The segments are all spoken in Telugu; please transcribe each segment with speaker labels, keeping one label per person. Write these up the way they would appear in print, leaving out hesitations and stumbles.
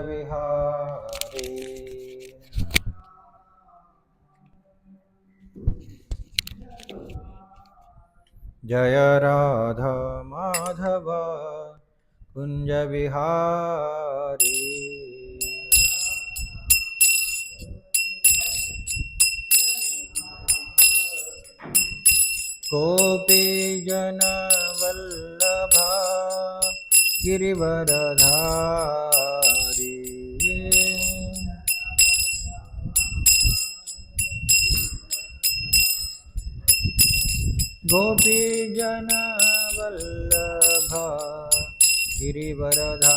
Speaker 1: विहारी। जय राधा माधव कुंज विहारी। गोपी जन वल्लभा गिरिवरधारी। गोपी जन वल्लभा गिरिवरधारी।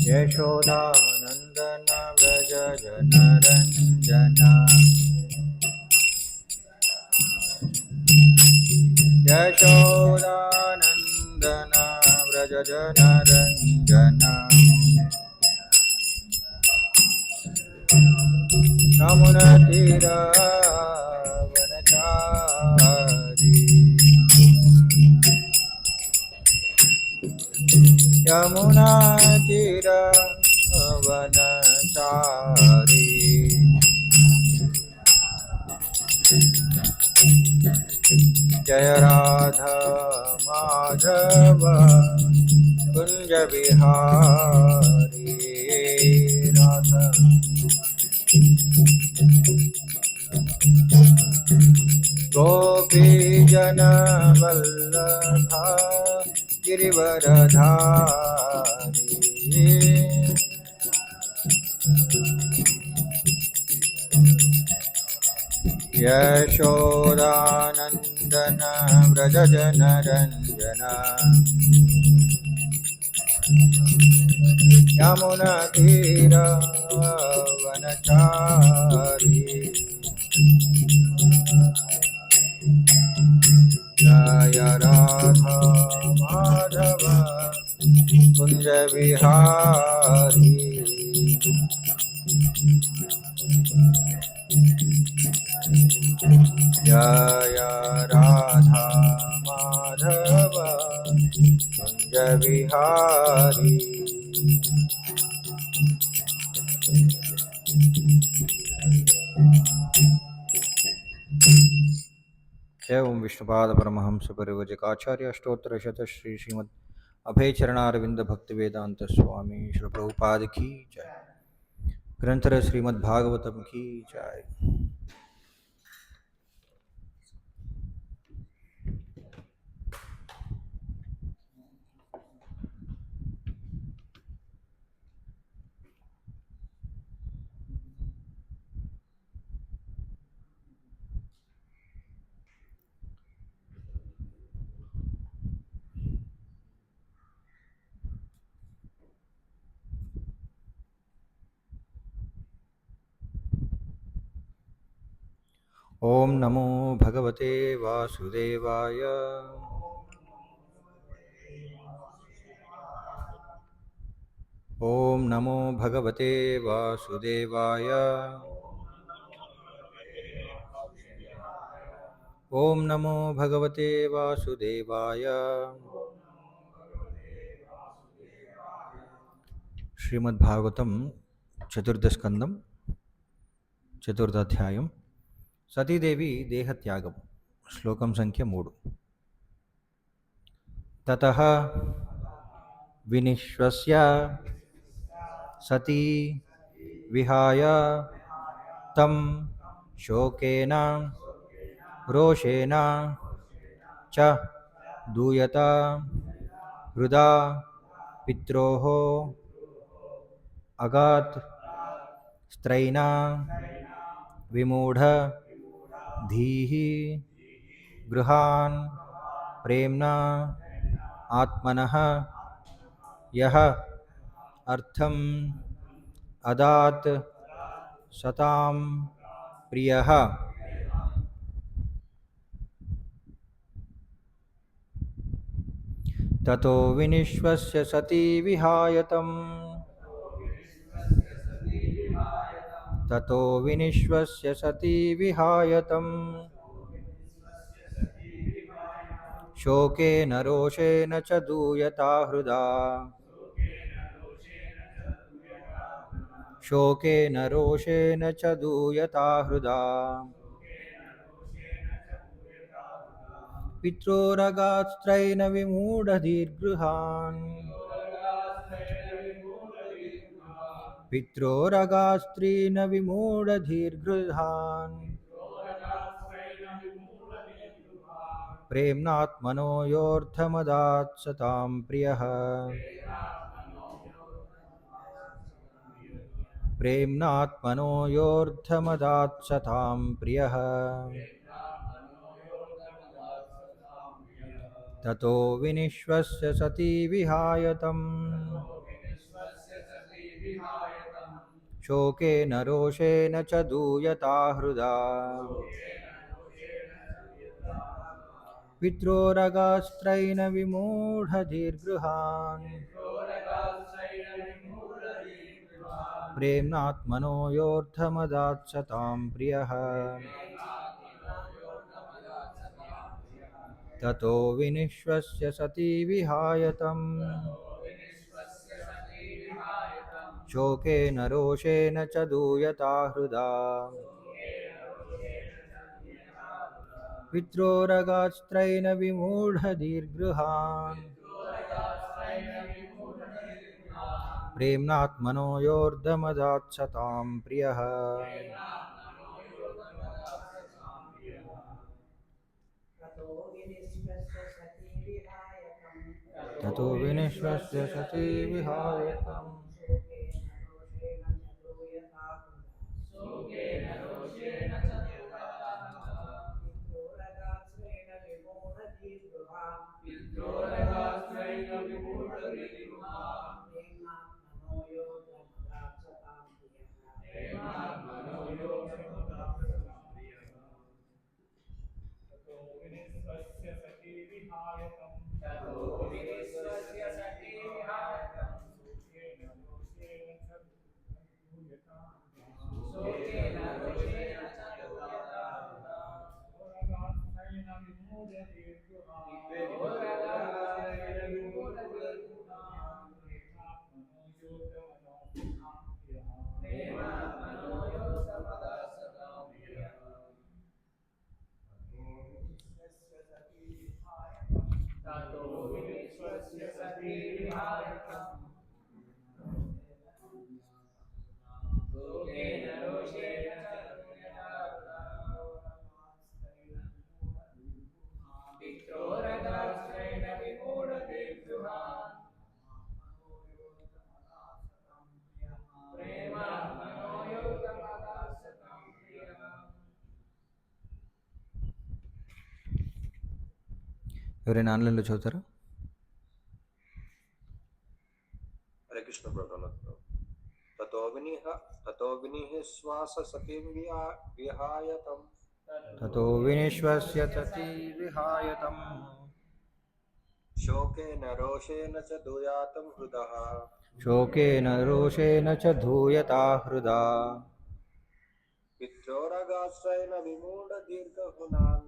Speaker 1: यशोदानंदन व्रज जनरंजन। यशोदानंदन व्रज जनरंजन। यमुना तीरावनचारी। यमुना तीरावनचारी। जय राधा माधव कुंज विहारी। राधा गोपी जन वल्लभा गिरिवरधारी। यशोदानंदन व्रज जनरंजन। यमुना तीरावनचारी। जय राधा माधव कुंज विहारी। जय राधा माधव कुंज विहारी। एवं विष्णुपाद परमहंस परिव्रजकाचार्य अष्टोत्तर शत श्री श्रीमद् अभय चरणारविंद भक्ति वेदांत स्वामी श्री प्रभुपाद की जय। ग्रंथर श्रीमद् भागवतम की जय। ओम नमो भगवते वासुदेवाय। ओम नमो भगवते वासुदेवाय। ओम नमो भगवते वासुदेवाय। श्रीमद्भागवतम चतुर्दशकंदम चतुर्थाध्यायम सतीदेवी देहत्यागम श्लोकम संख्या 3। ततः विनिश्वस्य सती विहाय तं शोकेन रोषेण च दूयत हृदा पित्रोः अगात् स्त्रैना विमूढ़ धीः गृहान् प्रेम्णा आत्मनः यः अर्थम् अदात् सतां प्रियः। ततो विनिश्वस्य सती विहायतम्। ततो विनिश्वस्य सती विहायतम् शोकेन रोषेण च दूयता हृदा शोकेन रोषेण च दूयता हृदा पित्रोरगास्त्रैन विमूढधीर्गृहान् पित्रोरगास्त्रीन विमूढधीर्गृहान् प्रेम्नात्मनो योऽर्थमदात् सतां प्रियः प्रेम्नात्मनो योऽर्थमदात् सतां प्रियः ततो विनिश्वस्य सती विहाय तं शोकेन रोषेण च दूयता हृदा पित्रोरगास्त्रैन विमूढधीर्गृहान् प्रेम्नात्मनो योऽर्थमदात् सतां प्रियः ततो विनिश्वस्य सती विहाय तं शोकेन रोषेण च दूयता हृदा पित्रोरगास्त्रैन विमूढधीर्गृहान् प्रेम्नात्मनो योऽर्धमदात् सतां प्रियः ततो विनिश्वस्य सती विहाय तं ఎవరైనా ఆన్లైన్లో చదువుతారా?
Speaker 2: హరే కృష్ణ ప్రభుత్వ తతో వినిశ్వాస సతీం విహాయతం
Speaker 1: ततो विनिश्वस्य सती विहाय तं
Speaker 2: శోకేన రోషేణ చ దూయాతం హృదః
Speaker 1: शोकेन रोषेण च धूयता हृदा
Speaker 2: పిత్రోరగాశ్రయణ విమూఢ దీర్ఘహునాన్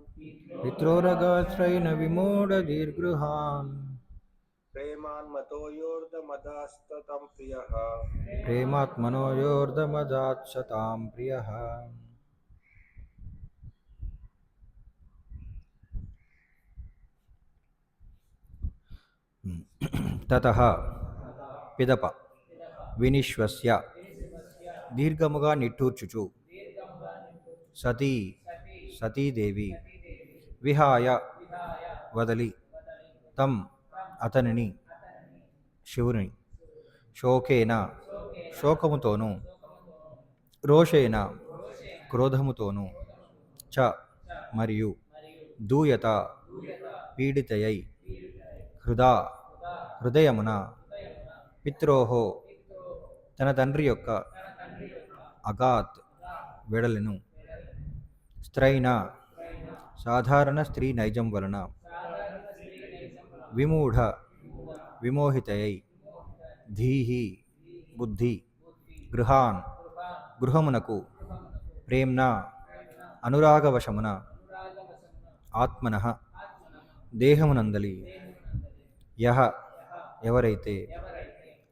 Speaker 1: पित्रोरगाश्रैन विमूढदीर्गृहान्
Speaker 2: ప్రేమాన్మతో యోర్ధమదాస్తతం ప్రియః
Speaker 1: प्रेमात्मनो योर्धमदात् सतां प्रियः ततः पिदप विनिश्वस्य దీర్ఘముగా నిట్టూర్చుచు సతీ సతీదేవి విహాయ వదలి తం అతనిని శివుని శోకేన శోకముతోనూ రోషేన క్రోధముతోనూ చ మరియు దూయత పీడితయై హృదయమున పిత్రోహో తన తండ్రి యొక్క అగాత్ వెడలను స్త్రైన సాధారణ స్త్రీ నైజం వలన విమోహితయై ధీహి బుద్ధి గృహమునకు ప్రేమ్న అనురాగవశమున ఆత్మనః దేహమునందలి యహ ఎవరైతే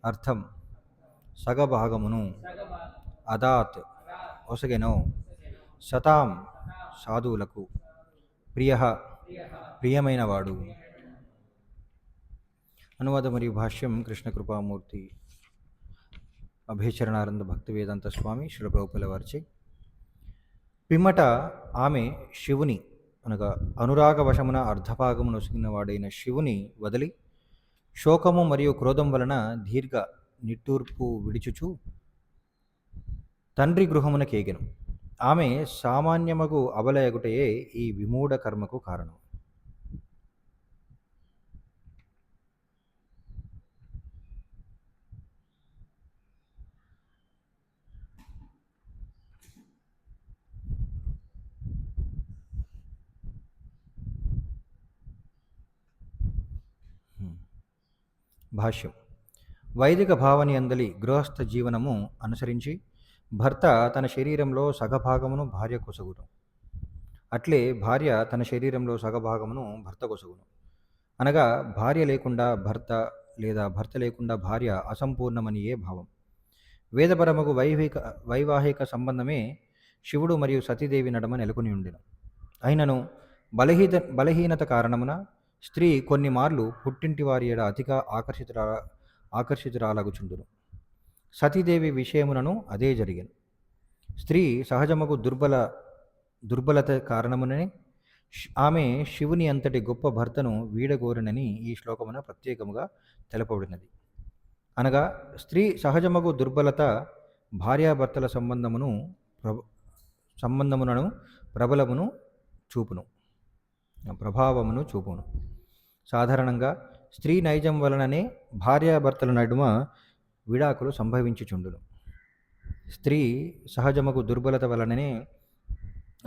Speaker 1: అర్థం సగభాగమును అదాత్ ఒసగెనో సతాం సాధువులకు ప్రియ ప్రియమైనవాడు. అనువాద మరియు భాష్యం కృష్ణ కృపామూర్తి అభయచరణానంద భక్తి వేదాంత స్వామి శ్రీల ప్రభుపాదుల వారిచే. పిమ్మట ఆమె శివుని అనగా అనురాగవశమున అర్ధభాగమును వాడైన శివుని వదిలి శోకము మరియు క్రోధం వలన దీర్ఘ నిట్టూర్పు విడిచుచు తండ్రి గృహమున కేగెను. ఆమె సామాన్యమగు అబలయగుటయే ఈ విమూఢ కర్మకు కారణం. భాష్యం. వైదిక భావని అందలి గృహస్థ జీవనము అనుసరించి భర్త తన శరీరంలో సగభాగమును భార్య కొసగును, అట్లే భార్య తన శరీరంలో సగభాగమును భర్త కొసగును. అనగా భార్య లేకుండా భర్త లేదా భర్త లేకుండా భార్య అసంపూర్ణమని ఏ భావం. వేదపరమగు వైవాహిక సంబంధమే శివుడు మరియు సతీదేవి నడమ నెలకొని ఉండెను. అయినను బలహీనత కారణమున స్త్రీ కొన్ని మార్లు పుట్టింటి వారి ఎడ అతిగా ఆకర్షితురాలగుచుండును. సతీదేవి విషయమునను అదే జరిగెను. స్త్రీ సహజమగు దుర్బలత కారణముననే ఆమె శివుని అంతటి గొప్ప భర్తను వీడగోరనని ఈ శ్లోకమున ప్రత్యేకముగా తెలపబడినది. అనగా స్త్రీ సహజమగు దుర్బలత భార్యాభర్తల సంబంధమునను ప్రభావమును చూపును. సాధారణంగా స్త్రీ నైజం వలననే భార్యాభర్తల నడుమ విడాకులు సంభవించుచుండును. స్త్రీ సహజమగు దుర్బలత వలననే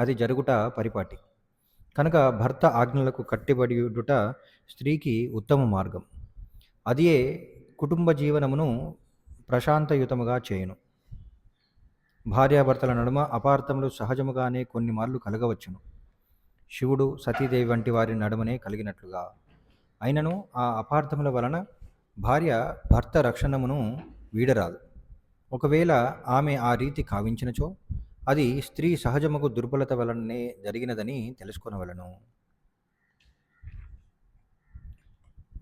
Speaker 1: అది జరుగుట పరిపాటి. కనుక భర్త ఆజ్ఞలకు కట్టిబడియుట స్త్రీకి ఉత్తమ మార్గం. అదియే కుటుంబ జీవనమును ప్రశాంతయుతముగా చేయును. భార్యాభర్తల నడుమ అపార్థములు సహజముగానే కొన్ని మార్లు కలగవచ్చును, శివుడు సతీదేవి వంటి వారి నడుమనే కలిగినట్లుగా. అయినను ఆ అపార్థముల వలన భార్య భర్త రక్షణమును వీడరాదు. ఒకవేళ ఆమె ఆ రీతి కావించినచో అది స్త్రీ సహజముకు దుర్బలత వలననే జరిగినదని తెలుసుకొనవలను.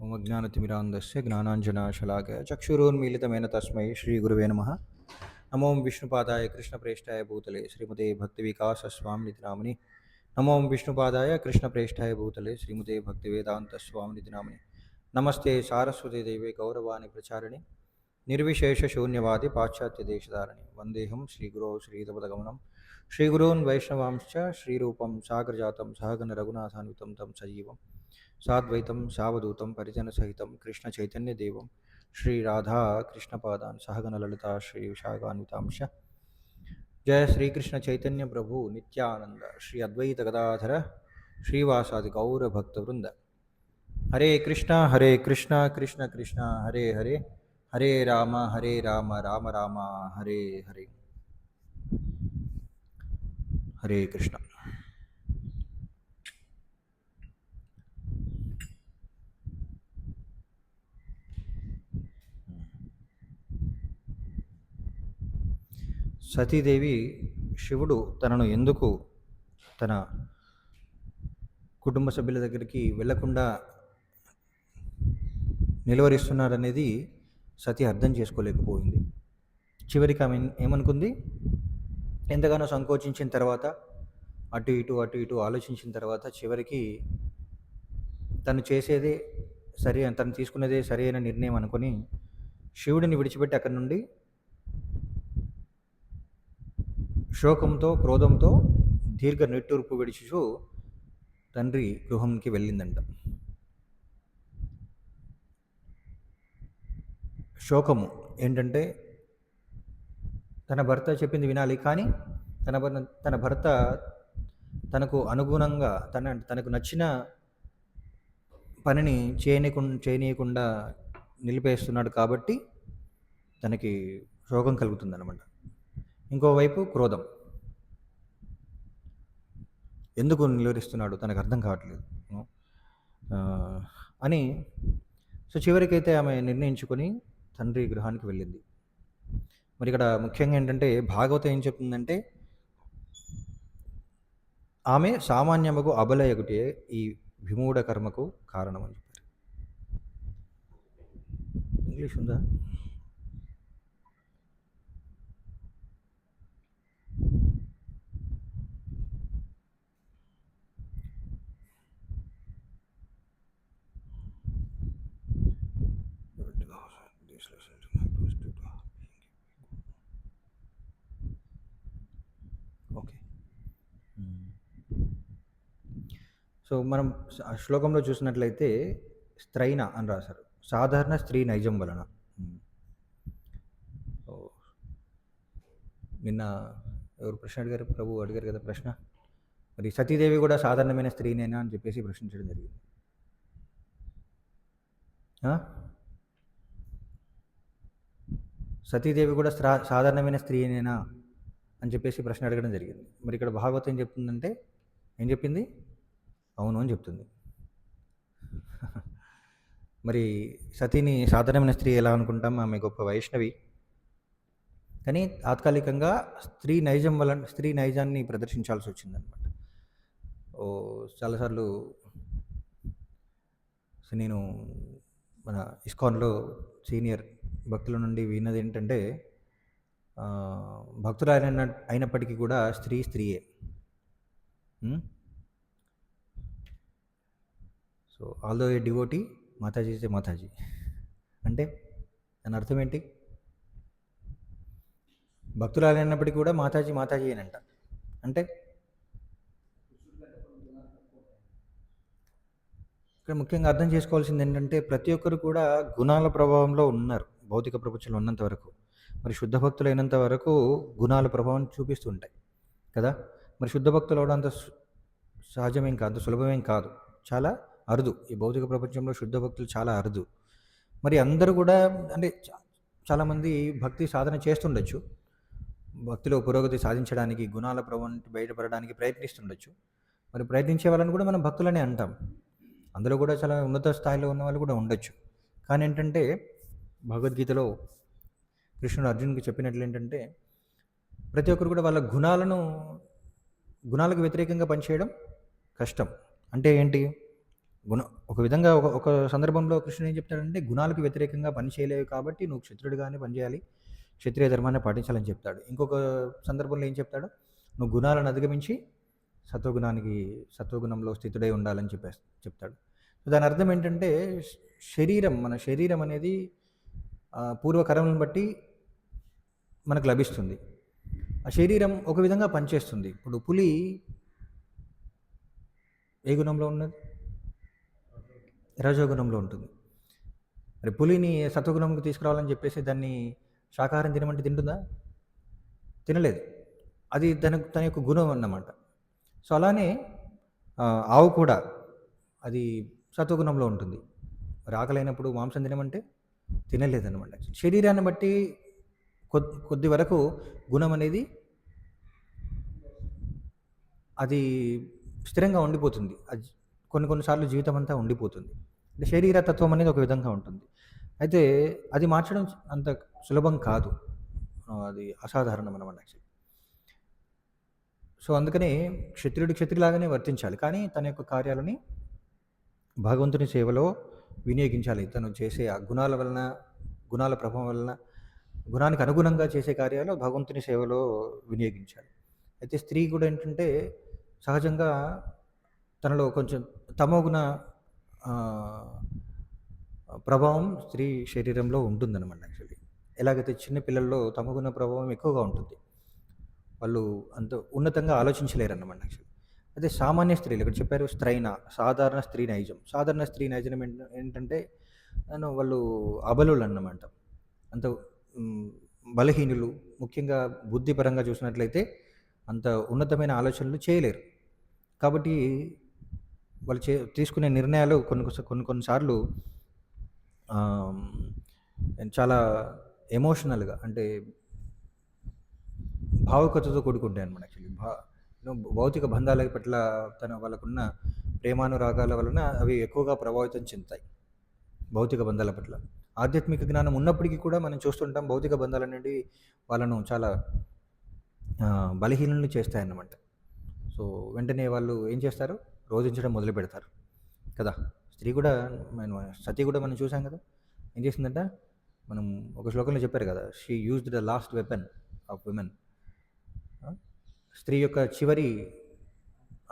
Speaker 1: ఓం అజ్ఞానతిమిరాంధస్య జ్ఞానాంజనాశలాకయ చక్షురోన్మీలితమైన తస్మై శ్రీ గురువే నమః. నమో విష్ణుపాదాయ కృష్ణప్రేష్ఠాయ భూతలే శ్రీమతే భక్తివికాస స్వామినితి నామిని. నమో విష్ణుపాదాయ కృష్ణప్రేష్ఠాయ భూతలే శ్రీమతే భక్తివేదాంత స్వామినితి నామిని. నమస్తే సారస్వతీ దేవే గౌరవాణి ప్రచారిణి నిర్విశేష శూన్యవాది పాశ్చాత్య దేశధారిణి. వందేహం శ్రీగురో శ్రీతపదగమనం శ్రీగురూన్ వైష్ణవాంశ్చ శ్రీరూపం సాగరజాతం సహగణ రఘునాథాన్వితం తం సజీవం సాద్వైతం సావధూతం పరిజన సహితం కృష్ణ చైతన్య దేవం శ్రీ రాధా కృష్ణపాదాన్ సహగణ లలితా శ్రీ విశాఖాన్వితాంశ. జయ శ్రీకృష్ణ చైతన్య ప్రభు నిత్యానంద శ్రీ అద్వైత గదాధర శ్రీవాసాది గౌర భక్త వృంద. హరే కృష్ణ కృష్ణ కృష్ణ హరే హరే, హరే రామ రామ రామ హరే హరే. హరే కృష్ణ. సతీదేవి శివుడు తనను ఎందుకు తన కుటుంబ సభ్యుల దగ్గరికి వెళ్లకుండా నిలువరిస్తున్నారనేది సతీ అర్థం చేసుకోలేకపోయింది. చివరికి ఆమె ఏమనుకుంది, ఎంతగానో సంకోచించిన తర్వాత అటు ఇటు ఆలోచించిన తర్వాత చివరికి తను చేసేదే సరే, తను తీసుకునేదే సరైన నిర్ణయం అనుకొని శివుడిని విడిచిపెట్టి అక్కడి నుండి శోకంతో క్రోధంతో దీర్ఘ నిట్టూర్పు విడిచుచు తండ్రి గృహంకి వెళ్ళిందంట. శోకము ఏంటంటే తన భర్త చెప్పింది వినాలి, కానీ తన భర్త తనకు అనుగుణంగా తనకు నచ్చిన పనిని చేయనీయకుండా నిలిపేస్తున్నాడు కాబట్టి తనకి శోకం కలుగుతుందన్నమాట. ఇంకోవైపు క్రోధం, ఎందుకు నిలువరిస్తున్నాడు తనకు అర్థం కావట్లేదు. అని. సో చివరికైతే ఆమె నిర్ణయించుకొని తండ్రి గృహానికి వెళ్ళింది. మరి ఇక్కడ ముఖ్యంగా ఏంటంటే భాగవతం ఏం చెప్తుందంటే ఆమె సామాన్యమగు అబలయగుటే ఈ విమూఢ కర్మకు కారణం అని చెప్పారు. ఇంగ్లీష్ ఉందా? ఓకే. సో మనం శ్లోకంలో చూసినట్లయితే స్త్రైన అని రాశారు, సాధారణ స్త్రీ నైజం వలన. సో నిన్న ఎవరు ప్రశ్న అడిగారు, ప్రభు అడిగారు కదా ప్రశ్న, మరి సతీదేవి కూడా సాధారణమైన స్త్రీనేనా అని చెప్పేసి ప్రశ్నించడం జరిగింది. సతీదేవి కూడా సాధారణమైన స్త్రీనేనా అని చెప్పేసి ప్రశ్న అడగడం జరిగింది. మరి ఇక్కడ భాగవతం ఏం చెప్తుందంటే, ఏం చెప్పింది? అవును అని చెప్తుంది. మరి సతీని సాధారణమైన స్త్రీ ఎలా అనుకుంటాం? ఆమె గొప్ప వైష్ణవి. కానీ తాత్కాలికంగా స్త్రీ నైజాన్ని ప్రదర్శించాల్సి వచ్చిందనమాట. చాలాసార్లు నేను మన ఇస్కాన్లో సీనియర్ భక్తుల నుండి విన్నది ఏంటంటే, భక్తులు అయినప్పటికీ కూడా స్త్రీయే. So although a devotee Mataji is a Mataji అంటే దాని అర్థం ఏంటి? భక్తులు అయినప్పటికీ కూడా మాతాజీ అనంట. అంటే ఇక్కడ ముఖ్యంగా అర్థం చేసుకోవాల్సింది ఏంటంటే, ప్రతి ఒక్కరు కూడా గుణాల ప్రభావంలో ఉన్నారు భౌతిక ప్రపంచంలో ఉన్నంత వరకు. మరి శుద్ధ భక్తులు అయినంత వరకు గుణాల ప్రభావం చూపిస్తూ ఉంటాయి కదా. మరి శుద్ధ భక్తులు అవడం అంత సహజమేం కాదు, సులభమేం కాదు, చాలా అరుదు. ఈ భౌతిక ప్రపంచంలో శుద్ధ భక్తులు చాలా అరుదు. మరి అందరూ కూడా అంటే చాలామంది భక్తి సాధన చేస్తుండొచ్చు, భక్తిలో పురోగతి సాధించడానికి, గుణాల ప్రభావం బయటపడడానికి ప్రయత్నిస్తుండొచ్చు. మరి ప్రయత్నించే వాళ్ళని కూడా మనం భక్తులనే అంటాం. అందులో కూడా చాలా ఉన్నత స్థాయిలో ఉన్న వాళ్ళు కూడా ఉండొచ్చు. కానీ ఏంటంటే భగవద్గీతలో కృష్ణుడు అర్జునుడికి చెప్పినట్లు ఏంటంటే, ప్రతి ఒక్కరు కూడా వాళ్ళ గుణాలకు వ్యతిరేకంగా పనిచేయడం కష్టం. అంటే ఏంటి? ఒక విధంగా ఒక సందర్భంలో కృష్ణుడు ఏం చెప్తాడంటే, గుణాలకు వ్యతిరేకంగా పని చేయలేవు కాబట్టి నువ్వు క్షత్రుడిగానే పనిచేయాలి, క్షత్రియ ధర్మాన్ని పాటించాలని చెప్తాడు. ఇంకొక సందర్భంలో ఏం చెప్తాడు? నువ్వు గుణాలను అధిగమించి సత్వగుణంలో స్థితుడై ఉండాలని చెప్తాడు. దాని అర్థం ఏంటంటే, మన శరీరం అనేది పూర్వకర్మలను బట్టి మనకు లభిస్తుంది. ఆ శరీరం ఒక విధంగా పనిచేస్తుంది. ఇప్పుడు పులి ఏ గుణంలో ఉన్నది? రజోగుణంలో ఉంటుంది. మరి పులిని సత్వగుణంకి తీసుకురావాలని చెప్పేసి దాన్ని శాకాహారం తినమంటే తింటుందా? తినలేదు. అది తన యొక్క గుణం అన్నమాట. సో అలానే ఆవు కూడా అది సత్వగుణంలో ఉంటుంది. మరి ఆకలైనప్పుడు మాంసం తినమంటే తినలేదన్నమాట. శరీరాన్ని బట్టి కొద్ది వరకు గుణం అనేది అది స్థిరంగా ఉండిపోతుంది. అది కొన్నిసార్లు జీవితం అంతా ఉండిపోతుంది. అంటే శరీరతత్వం అనేది ఒక విధంగా ఉంటుంది. అయితే అది మార్చడం అంత సులభం కాదు, అది అసాధారణం అన్నమాట యాక్చువల్లీ. సో అందుకనే క్షత్రియులాగానే వర్తించాలి, కానీ తన యొక్క కార్యాలని భగవంతుని సేవలో వినియోగించాలి. తను చేసే ఆ గుణాల ప్రభావం వలన, గుణానికి అనుగుణంగా చేసే కార్యాలు భగవంతుని సేవలో వినియోగించాలి. అయితే స్త్రీ కూడా ఏంటంటే సహజంగా తనలో కొంచెం తమోగుణ ప్రభావం స్త్రీ శరీరంలో ఉంటుందన్నమాట యాక్చువల్లీ. ఎలాగైతే చిన్న పిల్లల్లో తమోగుణ ప్రభావం ఎక్కువగా ఉంటుంది, వాళ్ళు అంత ఉన్నతంగా ఆలోచించలేరన్నమాట యాక్చువల్లీ. అదే సామాన్య స్త్రీలు ఇక్కడ చెప్పారు సాధారణ స్త్రీ నైజం ఏంటంటే వాళ్ళు అబలులు అన్నమాట, అంత బలహీనులు. ముఖ్యంగా బుద్ధిపరంగా చూసినట్లయితే అంత ఉన్నతమైన ఆలోచనలు చేయలేరు. కాబట్టి వాళ్ళు తీసుకునే నిర్ణయాలు కొన్నిసార్లు చాలా ఎమోషనల్గా, అంటే భావుకతతో కూడుకుంటాయి అనమాట యాక్చువల్లీ. భౌతిక బంధాల పట్ల వాళ్ళకున్న ప్రేమానురాగాల వలన అవి ఎక్కువగా ప్రభావితం చెందుతాయి భౌతిక బంధాల పట్ల. ఆధ్యాత్మిక జ్ఞానం ఉన్నప్పటికీ కూడా మనం చూస్తుంటాం భౌతిక బంధాలనేటివి వాళ్ళను చాలా బలహీనుల్ని చేస్తాయన్నమాట. సో, వెంటనే వాళ్ళు ఏం చేస్తారు? రోదించడం మొదలుపెడతారు కదా! స్త్రీ కూడా సతీ కూడా మనం చూసాం కదా! ఏం చేసిందంట? మనం ఒక శ్లోకంలో చెప్పారు కదా! She used the last weapon of women. స్త్రీ యొక్క చివరి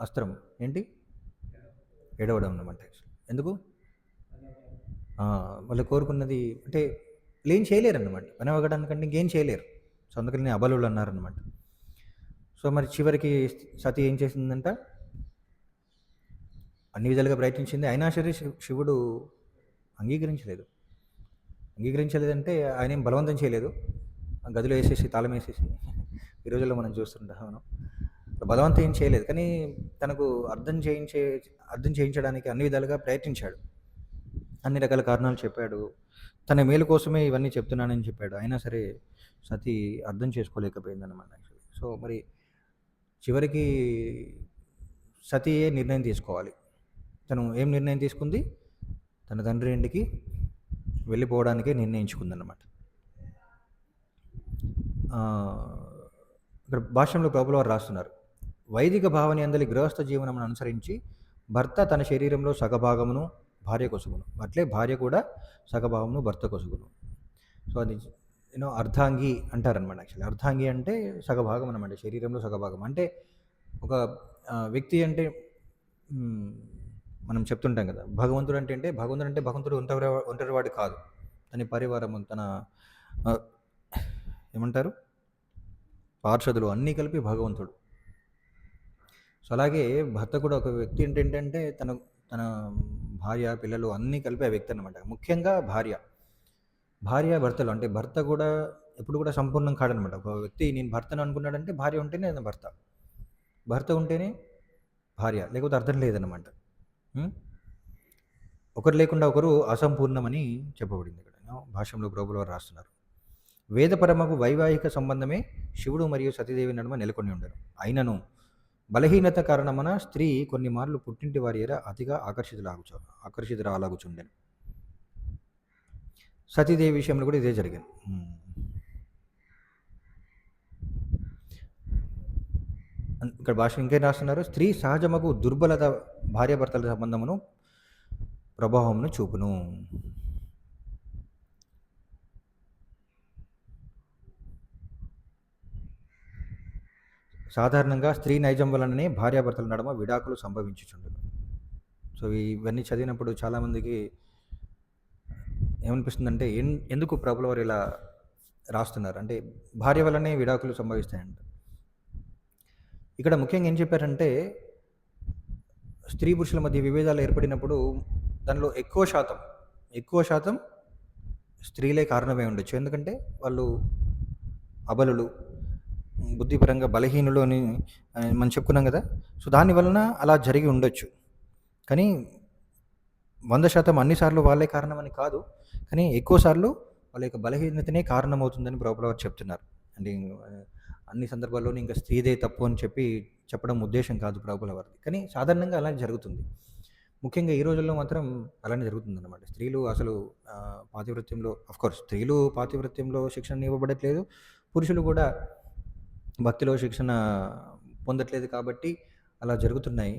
Speaker 1: అస్త్రం ఏంటి? ఏడవడం అన్నమాట. ఎందుకు? వాళ్ళు కోరుకున్నది అంటే వీళ్ళేం చేయలేరన్నమాట. పని అవ్వడానికంటే ఇంకేం చేయలేరు. సో, అందుకని అబలులు అన్నారన్నమాట. సో, మరి చివరికి సతి ఏం చేసిందంట? అన్ని విధాలుగా ప్రయత్నించింది. అయినా సరే శివుడు అంగీకరించలేదు. అంగీకరించలేదంటే ఆయనేం బలవంతం చేయలేదు. గదిలో వేసేసి తాళం వేసేసి ఈ రోజుల్లో మనం చూస్తుంటాం. మనం బలవంతం ఏం చేయలేదు. కానీ తనకు అర్థం చేయించడానికి అన్ని విధాలుగా ప్రయత్నించాడు. అన్ని రకాల కారణాలు చెప్పాడు. తన మేలు కోసమే ఇవన్నీ చెప్తున్నానని చెప్పాడు. అయినా సరే సతి అర్థం చేసుకోలేకపోయిందన్నమాట యాక్చువల్లీ. సో, మరి చివరికి సతియే నిర్ణయం తీసుకోవాలి. తను ఏం నిర్ణయం తీసుకుంది? తన తండ్రి ఇంటికి వెళ్ళిపోవడానికే నిర్ణయించుకుందన్నమాట. ఇక్కడ భాష్యంలో ప్రభువుల వారు రాస్తున్నారు. వైదిక భావన యందలి గృహస్థ జీవనమును అనుసరించి భర్త తన శరీరంలో సగభాగమును భార్య కొసుగును, అట్లే భార్య కూడా సగభాగమును భర్త కొసుగును. సో, అది అర్ధాంగి అంటారనమాట. యాక్చువల్లీ అర్ధాంగి అంటే సగభాగం అనమాట, శరీరంలో సగభాగం. అంటే ఒక వ్యక్తి అంటే మనం చెప్తుంటాం కదా, భగవంతుడు అంటే భగవంతుడు ఒంటరివాడు కాదు. తన పరివారము, తన ఏమంటారు, పార్షదులు అన్నీ కలిపి భగవంతుడు. సో, అలాగే భర్త కూడా ఒక వ్యక్తి ఏంటంటే తన భార్య, పిల్లలు అన్నీ కలిపి ఆ వ్యక్తి అనమాట. ముఖ్యంగా భార్య భర్తలు అంటే భర్త కూడా ఎప్పుడు కూడా సంపూర్ణం కాడనమాట. ఒక వ్యక్తి నేను భర్తను అనుకున్నాడంటే భార్య ఉంటేనే భర్త ఉంటేనే భార్య, లేకపోతే అర్థం లేదనమాట. ఒకరు లేకుండా ఒకరు అసంపూర్ణమని చెప్పబడింది ఇక్కడ భాష్యంలో ప్రభువుల వారు రాస్తున్నారు. వేదపరమకు వైవాహిక సంబంధమే శివుడు మరియు సతీదేవి నడుమ నెలకొని ఉండరు. అయినను బలహీనత కారణమున స్త్రీ కొన్ని మార్లు పుట్టింటి వారి ఎర అతిగా ఆకర్షితురాలాగుచుండెను. సతీదేవి విషయంలో కూడా ఇదే జరిగింది. ఇక్కడ భాష ఇంకేం రాస్తున్నారు? స్త్రీ సహజమగు దుర్బలత భార్యాభర్తల సంబంధమును ప్రభావమును చూపును. సాధారణంగా స్త్రీ నైజం వలననే భార్యాభర్తల నడుమ విడాకులు సంభవించుచుండును. సో, ఇవన్నీ చదివినప్పుడు చాలామందికి ఏమనిపిస్తుందంటే ఎందుకు ప్రభువుల వారు ఇలా రాస్తున్నారు అంటే భార్య వల్లనే విడాకులు సంభవిస్తాయంట. ఇక్కడ ముఖ్యంగా ఏం చెప్పారంటే స్త్రీ పురుషుల మధ్య విభేదాలు ఏర్పడినప్పుడు దానిలో ఎక్కువ శాతం స్త్రీలే కారణమై ఉండొచ్చు. ఎందుకంటే వాళ్ళు అబలులు, బుద్ధిపరంగా బలహీనులు అని మనం చెప్పుకున్నాం కదా. సో, దాని వలన అలా జరిగి ఉండొచ్చు. కానీ 100% అన్నిసార్లు వాళ్ళే కారణమని కాదు. కానీ ఎక్కువ సార్లు వాళ్ళ యొక్క బలహీనతనే కారణమవుతుందని ప్రభువుల వారు చెప్తున్నారు. అంటే అన్ని సందర్భాల్లోనూ ఇంకా స్త్రీదే తప్పు అని చెప్పడం ఉద్దేశం కాదు ప్రభువుల వారిది. కానీ సాధారణంగా అలానే జరుగుతుంది. ముఖ్యంగా ఈ రోజుల్లో మాత్రం అలానే జరుగుతుందన్నమాట. స్త్రీలు అసలు పాతివ్రత్యంలో స్త్రీలు పాతివ్రత్యంలో శిక్షణ ఇవ్వబడట్లేదు. పురుషులు కూడా భక్తిలో శిక్షణ పొందట్లేదు. కాబట్టి అలా జరుగుతున్నాయి.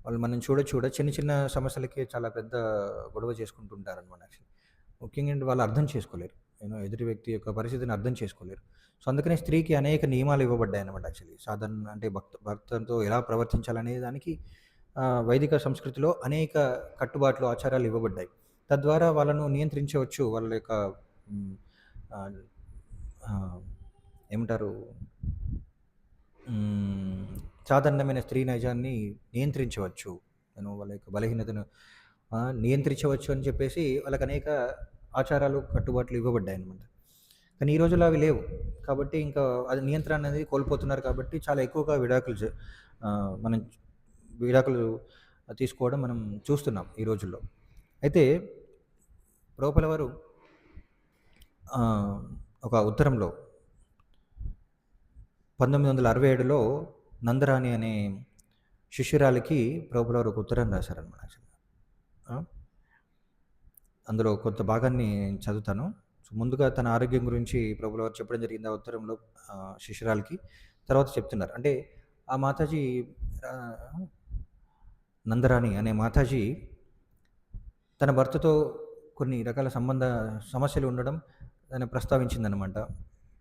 Speaker 1: వాళ్ళు మనం చూడ చిన్న చిన్న సమస్యలకి చాలా పెద్ద గొడవ చేసుకుంటుంటారనమాట. యాక్చువల్లీ ముఖ్యంగా వాళ్ళు అర్థం చేసుకోలేరు. ఎదుటి వ్యక్తి యొక్క పరిస్థితిని అర్థం చేసుకోలేరు. సో, అందుకనే స్త్రీకి అనేక నియమాలు ఇవ్వబడ్డాయి అనమాట. యాక్చువల్లీ సాధారణ అంటే భర్తతో ఎలా ప్రవర్తించాలనే దానికి వైదిక సంస్కృతిలో అనేక కట్టుబాట్లు, ఆచారాలు ఇవ్వబడ్డాయి. తద్వారా వాళ్ళను నియంత్రించవచ్చు. వాళ్ళ యొక్క ఏమంటారు, సాధారణమైన స్త్రీ నైజాన్ని నియంత్రించవచ్చు. వాళ్ళ యొక్క బలహీనతను నియంత్రించవచ్చు అని చెప్పేసి వాళ్ళకి అనేక ఆచారాలు, కట్టుబాట్లు ఇవ్వబడ్డాయి అన్నమాట. కానీ ఈ రోజుల్లో అవి లేవు. కాబట్టి ఇంకా అది నియంత్రణ అనేది కోల్పోతున్నారు. కాబట్టి చాలా ఎక్కువగా మనం విడాకులు తీసుకోవడం మనం చూస్తున్నాం ఈ రోజుల్లో. అయితే ప్రభువుల వారు ఒక ఉత్తరంలో 1967లో నందరాణి అనే శిష్యురాలికి ప్రభువారు ఒక ఉత్తరం రాశారనమాట యాక్చువల్గా. అందులో కొంత భాగాన్ని చదువుతాను. సో, ముందుగా తన ఆరోగ్యం గురించి ప్రభువారు చెప్పడం జరిగింది ఆ ఉత్తరంలో శిష్యురాలికి. తర్వాత చెప్తున్నారు. అంటే ఆ మాతాజీ నందరాణి అనే మాతాజీ తన భర్తతో కొన్ని రకాల సమస్యలు ఉండడం దాన్ని ప్రస్తావించిందనమాట.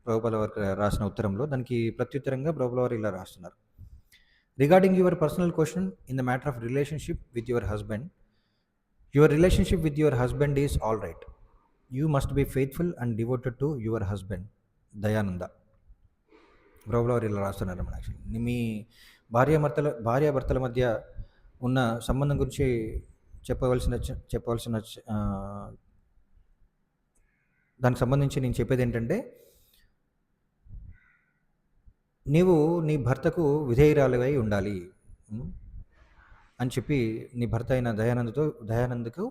Speaker 1: ప్రభుపాద వారికి రాసిన ఉత్తరంలో. దానికి ప్రత్యుత్తరంగా ప్రభుపాద వారు ఇలా రాస్తున్నారు. Regarding your personal question in the matter of relationship with your husband, your relationship with your husband is all right. You must be faithful and devoted to your husband Dayananda. Prabhupada వారు ఇలా రాస్తున్నారన్నమాట. యాక్చువల్లీ మీ భార్యాభర్తల మధ్య ఉన్న సంబంధం గురించి చెప్పవలసిన దానికి సంబంధించి నేను చెప్పేది ఏంటంటే, నీవు నీ భర్తకు విధేయురాలివై ఉండాలి అని చెప్పి నీ భర్త అయిన దయానందకు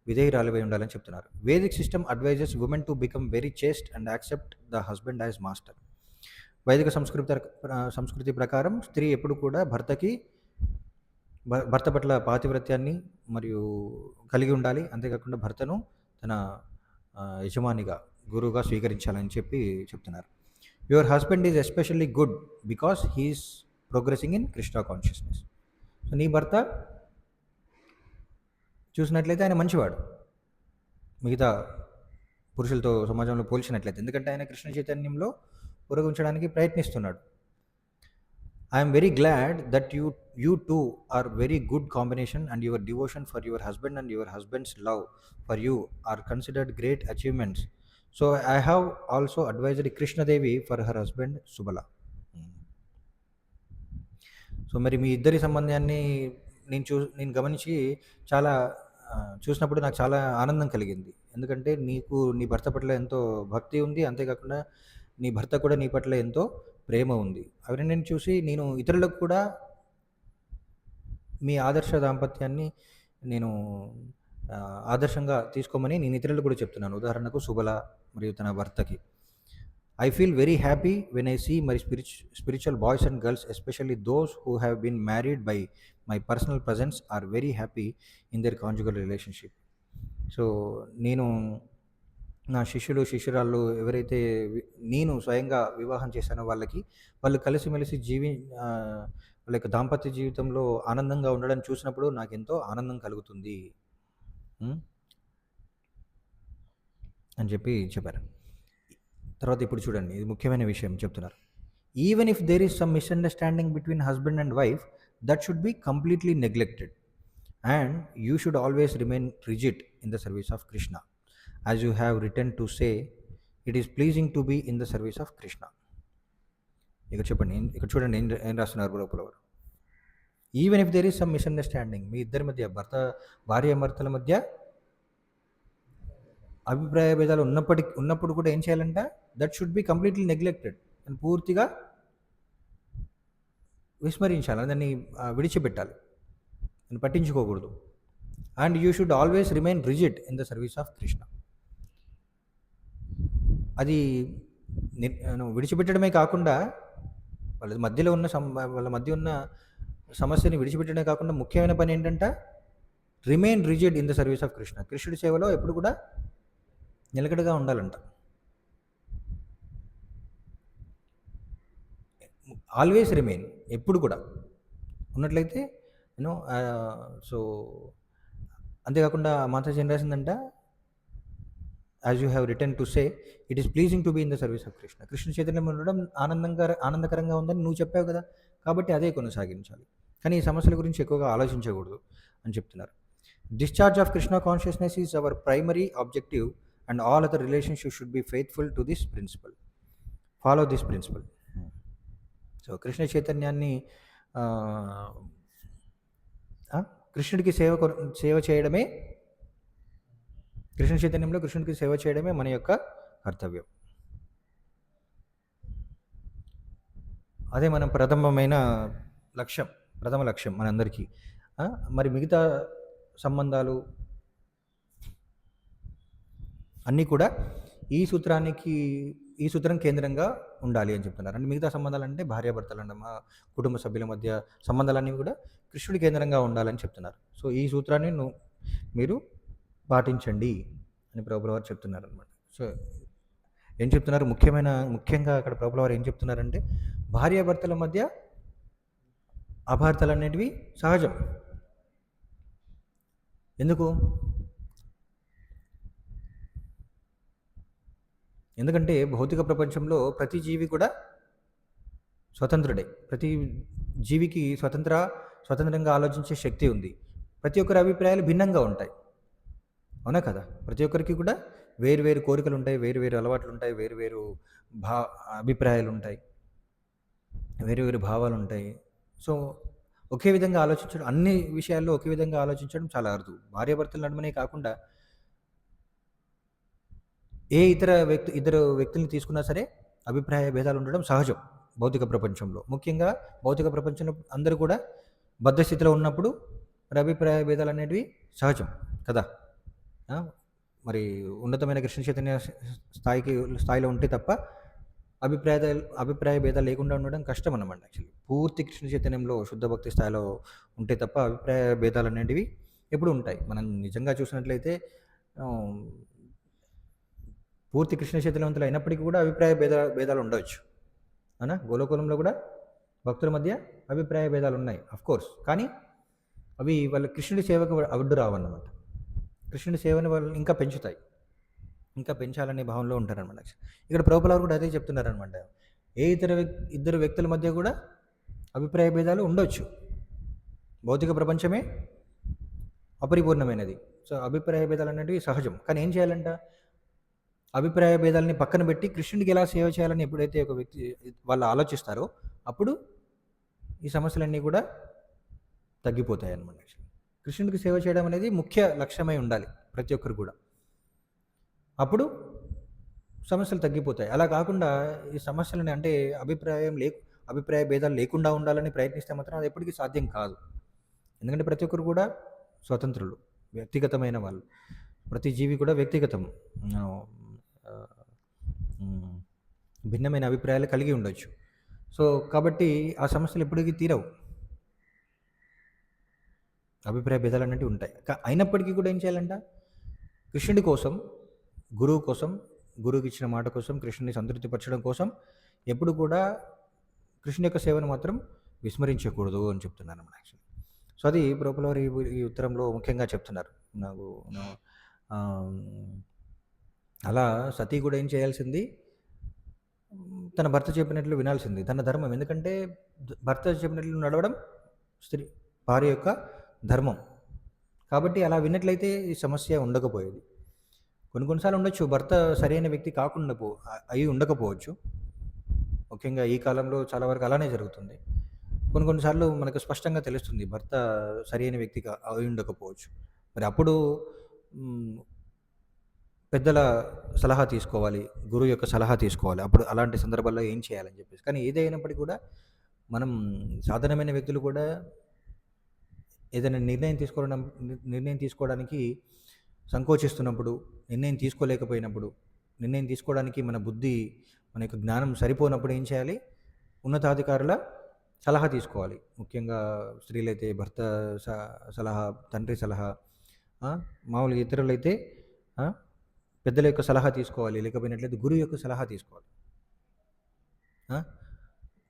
Speaker 1: విధేయురాలివై ఉండాలని చెప్తున్నారు. Vedic system advises women to become very chaste and accept the husband as master. వైదిక సంస్కృతి ప్రకారం స్త్రీ ఎప్పుడు కూడా భర్త పట్ల పాతివ్రత్యాన్ని మరియు కలిగి ఉండాలి. అంతేకాకుండా భర్తను తన యజమానిగా, గురువుగా స్వీకరించాలని చెప్పి చెప్తున్నారు. Your husband is especially good because he is progressing in Krishna consciousness. So నీ భర్త చూసినట్లయితే ఆయన మంచివాడు మిగతా పురుషులతో సమాజంలో పోల్చినట్లయితే, ఎందుకంటే ఆయన కృష్ణ చైతన్యంలో పురోగమించడానికి ప్రయత్నిస్తున్నాడు. I am very glad that you two are very good combination, and your devotion for your husband and your husband's love for you are considered great achievements. So I have also advised Krishna Devi for her husband Subala. So మరి మీ ఇద్దరి సంబంధాన్ని నేను గమనించి చాలా చూసినప్పుడు నాకు చాలా ఆనందం కలిగింది. ఎందుకంటే నీకు నీ భర్త పట్ల ఎంతో భక్తి ఉంది, అంతేకాకుండా నీ భర్త కూడా నీ పట్ల ఎంతో ప్రేమ ఉంది. అవి నేను చూసి నేను ఇతరులకు కూడా మీ ఆదర్శ దాంపత్యాన్ని నేను ఆదర్శంగా తీసుకోమని నేను ఇతరులకు కూడా చెప్తున్నాను. ఉదాహరణకు సుబల మరియు తన భర్తకి. I feel very happy when I see my spiritual boys and girls, especially those who have been married by my personal presence, are very happy in their conjugal relationship. So నేను నా శిష్యురాళ్ళు ఎవరైతే నేను స్వయంగా వివాహం చేశానో వాళ్ళు కలిసిమెలిసి వాళ్ళ యొక్క దాంపత్య జీవితంలో ఆనందంగా ఉండడం చూసినప్పుడు నాకు ఎంతో ఆనందం కలుగుతుంది అని చెప్పారు. తర్వాత ఇప్పుడు చూడండి, ఇది ముఖ్యమైన విషయం చెప్తున్నారు. Even if there is some misunderstanding between husband and wife, that should be completely neglected and you should always remain rigid in the service of Krishna. As you have written to say, it is pleasing to be in the service of Krishna. ఇక్కడ చూడండి ఏం రాస్తున్నారు Prabhupada. Even if there is some misunderstanding, మీ ఇద్దరి మధ్య భార్యాభర్తల మధ్య అభిప్రాయ భేదాలు ఉన్నప్పుడు కూడా ఏం చేయాలంట? That should be completely neglected, అని పూర్తిగా విస్మరించాలి, దాన్ని విడిచిపెట్టాలి, దాన్ని పట్టించుకోకూడదు. And you should always remain rigid in the service of Krishna. అది విడిచిపెట్టడమే కాకుండా వాళ్ళ మధ్య ఉన్న సమస్యని విడిచిపెట్టడమే కాకుండా ముఖ్యమైన పని ఏంటంటే remain rigid in the service of Krishna. కృష్ణుడి సేవలో ఎప్పుడు కూడా నిలకడగా ఉండాలంట. ఆల్వేస్ రిమైన్, ఎప్పుడు కూడా ఉన్నట్లయితే సో అంతేకాకుండా మాతాజీ ఏం రాసిందంట, as you have written to say it is pleasing to be in the service of Krishna. Krishna చైతన్యం ఉండడం ఆనందకరంగా ఉందని నువ్వు చెప్పావు కదా, కాబట్టి అదే కొనసాగించాలి, కానీ ఈ సమస్యల గురించి ఎక్కువగా ఆలోచించకూడదు అని చెప్తున్నారు. Discharge of Krishna consciousness is our primary objective and all other relationship should be faithful to this principle. Follow this principle. So Krishna చైతన్యాన్ని కృష్ణుడికి సేవ చేయడమే, కృష్ణ చైతన్యంలో కృష్ణుడికి సేవ చేయడమే మన యొక్క కర్తవ్యం. అదే మన ప్రథమ లక్ష్యం మనందరికీ. మరి మిగతా సంబంధాలు అన్నీ కూడా ఈ సూత్రానికి ఈ సూత్రం కేంద్రంగా ఉండాలి అని చెప్తున్నారు. అంటే మిగతా సంబంధాలంటే భార్యాభర్తలు కుటుంబ సభ్యుల మధ్య సంబంధాలన్నీ కూడా కృష్ణుడి కేంద్రంగా ఉండాలని చెప్తున్నారు. సో ఈ సూత్రాన్ని మీరు పాటించండి అని ప్రభువుల వారు చెప్తున్నారనమాట. సో ఏం చెప్తున్నారు, ముఖ్యంగా అక్కడ ప్రభువుల వారు ఏం చెప్తున్నారంటే భార్యాభర్తల మధ్య అపార్థాలు అనేటివి సహజం. ఎందుకు? ఎందుకంటే భౌతిక ప్రపంచంలో ప్రతి జీవి కూడా స్వతంత్రుడే. ప్రతి జీవికి స్వతంత్రంగా ఆలోచించే శక్తి ఉంది. ప్రతి ఒక్కరి అభిప్రాయాలు భిన్నంగా ఉంటాయి. అవునా కదా? ప్రతి ఒక్కరికి కూడా వేరు వేరు కోరికలు ఉంటాయి, వేరు వేరు అలవాట్లు ఉంటాయి, వేరు వేరు అభిప్రాయాలు ఉంటాయి, వేరు వేరు భావాలు ఉంటాయి. సో ఒకే విధంగా ఆలోచించడం, అన్ని విషయాల్లో ఒకే విధంగా ఆలోచించడం చాలా అరుదు. భార్యాభర్తల నడుమనే కాకుండా ఇద్దరు వ్యక్తుల్ని తీసుకున్నా సరే అభిప్రాయ భేదాలు ఉండడం సహజం భౌతిక ప్రపంచంలో. ముఖ్యంగా భౌతిక ప్రపంచంలో అందరూ కూడా బద్ధ స్థితిలో ఉన్నప్పుడు మరి అభిప్రాయ భేదాలు అనేటివి సహజం కదా. మరి ఉన్నతమైన కృష్ణ చైతన్య స్థాయిలో ఉంటే తప్ప అభిప్రాయ భేదాలు లేకుండా ఉండడం కష్టం అన్నమాట. యాక్చువల్లీ పూర్తి కృష్ణ చైతన్యంలో శుద్ధ భక్తి స్థాయిలో ఉంటే తప్ప అభిప్రాయ భేదాలు అనేటివి ఎప్పుడు ఉంటాయి. మనం నిజంగా చూసినట్లయితే పూర్తి కృష్ణ చైతన్యవంతులు అయినప్పటికీ కూడా అభిప్రాయ భేదాలు ఉండవచ్చు. అవునా? గోలోకులంలో కూడా భక్తుల మధ్య అభిప్రాయ భేదాలు ఉన్నాయి కోర్స్. కానీ అవి వాళ్ళ కృష్ణుడి సేవకు అడ్డు రావన్నమాట. కృష్ణుడి సేవని వాళ్ళు ఇంకా పెంచుతాయి, ఇంకా పెంచాలనే భావనలో ఉంటారనమాట. ఇక్కడ ప్రభువుల వారు కూడా అదే చెప్తున్నారనమాట. ఇద్దరు వ్యక్తుల మధ్య కూడా అభిప్రాయ భేదాలు ఉండొచ్చు. భౌతిక ప్రపంచమే అపరిపూర్ణమైనది. సో అభిప్రాయ భేదాలు అనేటివి సహజం. కానీ ఏం చేయాలంట? అభిప్రాయ భేదాలని పక్కన పెట్టి కృష్ణుడికి ఎలా సేవ చేయాలని ఎప్పుడైతే ఒక వ్యక్తి వాళ్ళు ఆలోచిస్తారో అప్పుడు ఈ సమస్యలన్నీ కూడా తగ్గిపోతాయి అన్నమాట. కృష్ణుడికి సేవ చేయడం అనేది ముఖ్య లక్ష్యమై ఉండాలి ప్రతి ఒక్కరు కూడా. అప్పుడు సమస్యలు తగ్గిపోతాయి. అలా కాకుండా ఈ సమస్యలని అంటే అభిప్రాయ భేదాలు లేకుండా ఉండాలని ప్రయత్నిస్తే మాత్రం అది ఎప్పటికీ సాధ్యం కాదు. ఎందుకంటే ప్రతి ఒక్కరు కూడా స్వతంత్రులు, వ్యక్తిగతమైన వాళ్ళు. ప్రతి జీవి కూడా వ్యక్తిగతం, భిన్నమైన అభిప్రాయాలు కలిగి ఉండొచ్చు. సో కాబట్టి ఆ సమస్యలు ఎప్పటికీ తీరవు. అభిప్రాయ భేదాలు అనేవి ఉంటాయి. అయినప్పటికీ కూడా ఏం చేయాలంట? కృష్ణుడి కోసం, గురువు కోసం, గురువుకి ఇచ్చిన మాట కోసం, కృష్ణుని సంతృప్తిపరచడం కోసం ఎప్పుడు కూడా కృష్ణుని యొక్క సేవను మాత్రం విస్మరించకూడదు అని చెప్తున్నాను అన్నమాట. యాక్చువల్లీ సో అది ప్రభువుల వారు ఈ ఉత్తరంలో ముఖ్యంగా చెప్తున్నారు. అలా సతీ కూడా ఏం చేయాల్సింది? తన భర్త చెప్పినట్లు వినాల్సింది, తన ధర్మం. ఎందుకంటే భర్త చెప్పినట్లు నడవడం భార్య యొక్క ధర్మం. కాబట్టి అలా విన్నట్లయితే ఈ సమస్య ఉండకపోయేది. కొన్నిసార్లు ఉండొచ్చు, భర్త సరైన వ్యక్తి కాకుండా అయి ఉండకపోవచ్చు. ముఖ్యంగా ఈ కాలంలో చాలా వరకు అలానే జరుగుతుంది. కొన్నిసార్లు మనకు స్పష్టంగా తెలుస్తుంది భర్త సరైన వ్యక్తిగా అయి ఉండకపోవచ్చు. మరి అప్పుడు పెద్దల సలహా తీసుకోవాలి, గురువు యొక్క సలహా తీసుకోవాలి. అప్పుడు అలాంటి సందర్భాల్లో ఏం చేయాలని చెప్పేసి. కానీ ఏదైనప్పటికీ కూడా మనం సాధారణమైన వ్యక్తులు కూడా ఏదైనా నిర్ణయం తీసుకోవడానికి సంకోచిస్తున్నప్పుడు, నిర్ణయం తీసుకోలేకపోయినప్పుడు, నిర్ణయం తీసుకోవడానికి మన బుద్ధి, మన యొక్క జ్ఞానం సరిపోనప్పుడు ఏం చేయాలి? ఉన్నతాధికారుల సలహా తీసుకోవాలి. ముఖ్యంగా స్త్రీలైతే భర్త సలహా, తండ్రి సలహా, మామూలుగా ఇతరులైతే పెద్దల యొక్క సలహా తీసుకోవాలి. లేకపోయినట్లయితే గురువు యొక్క సలహా తీసుకోవాలి.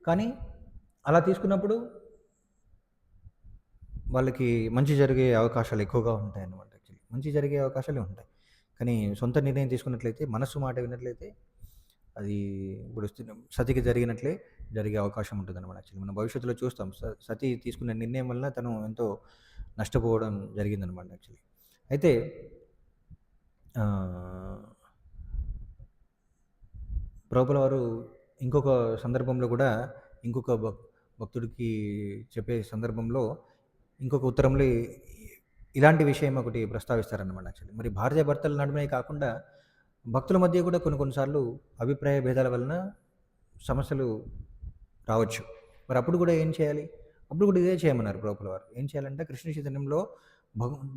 Speaker 1: కానీ అలా తీసుకున్నప్పుడు వాళ్ళకి మంచి జరిగే అవకాశాలు ఎక్కువగా ఉంటాయి అన్నమాట. యాక్చువల్లీ మంచి జరిగే అవకాశాలే ఉంటాయి. కానీ సొంత నిర్ణయం తీసుకున్నట్లయితే, మనస్సు మాట విన్నట్లయితే అది ఇప్పుడు సతికి జరిగే అవకాశం ఉంటుందన్నమాట. యాక్చువల్లీ మనం భవిష్యత్తులో చూస్తాం. సతి తీసుకున్న నిర్ణయం వల్ల తను ఎంతో నష్టపోవడం జరిగిందనమాట. యాక్చువల్లీ అయితే ప్రభువుల వారు ఇంకొక సందర్భంలో కూడా ఇంకొక భక్తుడికి చెప్పే సందర్భంలో ఇంకొక ఉత్తరంలో ఇలాంటి విషయం ఒకటి ప్రస్తావిస్తారన్నమాట. యాక్చువల్లీ మరి భార్యాభర్తల నడుమే కాకుండా భక్తుల మధ్య కూడా కొన్నిసార్లు అభిప్రాయ భేదాల వలన సమస్యలు రావచ్చు. మరి అప్పుడు కూడా ఏం చేయాలి? అప్పుడు కూడా ఇదే చేయమన్నారు ప్రభువుల వారు. ఏం చేయాలంటే కృష్ణ చైతన్యంలో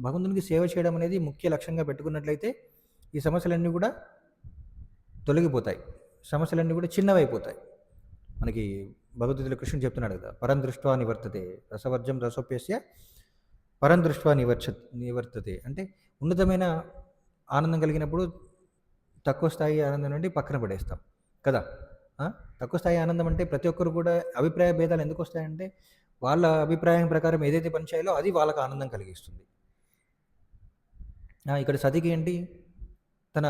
Speaker 1: భగవంతునికి సేవ చేయడం అనేది ముఖ్య లక్ష్యంగా పెట్టుకున్నట్లయితే ఈ సమస్యలన్నీ కూడా తొలగిపోతాయి. సమస్యలన్నీ కూడా చిన్నవైపోతాయి. మనకి భగవద్గీతలో కృష్ణుడు చెప్తున్నాడు కదా, పరం దృష్ట్వా నివర్తతే రసవర్జం రసోప్యస్య పరం దృష్ట్వా నివర్తతే. అంటే ఉన్నతమైన ఆనందం కలిగినప్పుడు తక్కువ స్థాయి ఆనందం నుండి పక్కన పడేస్తాం కదా. ఆ? తక్కువ స్థాయి ఆనందం అంటే ప్రతి ఒక్కరు కూడా అభిప్రాయ భేదాలు ఎందుకు వస్తాయంటే వాళ్ళ అభిప్రాయం ప్రకారం ఏదైతే పని చేయాలో అది వాళ్ళకి ఆనందం కలిగిస్తుంది. ఇక్కడ సతికి ఏంటి, తన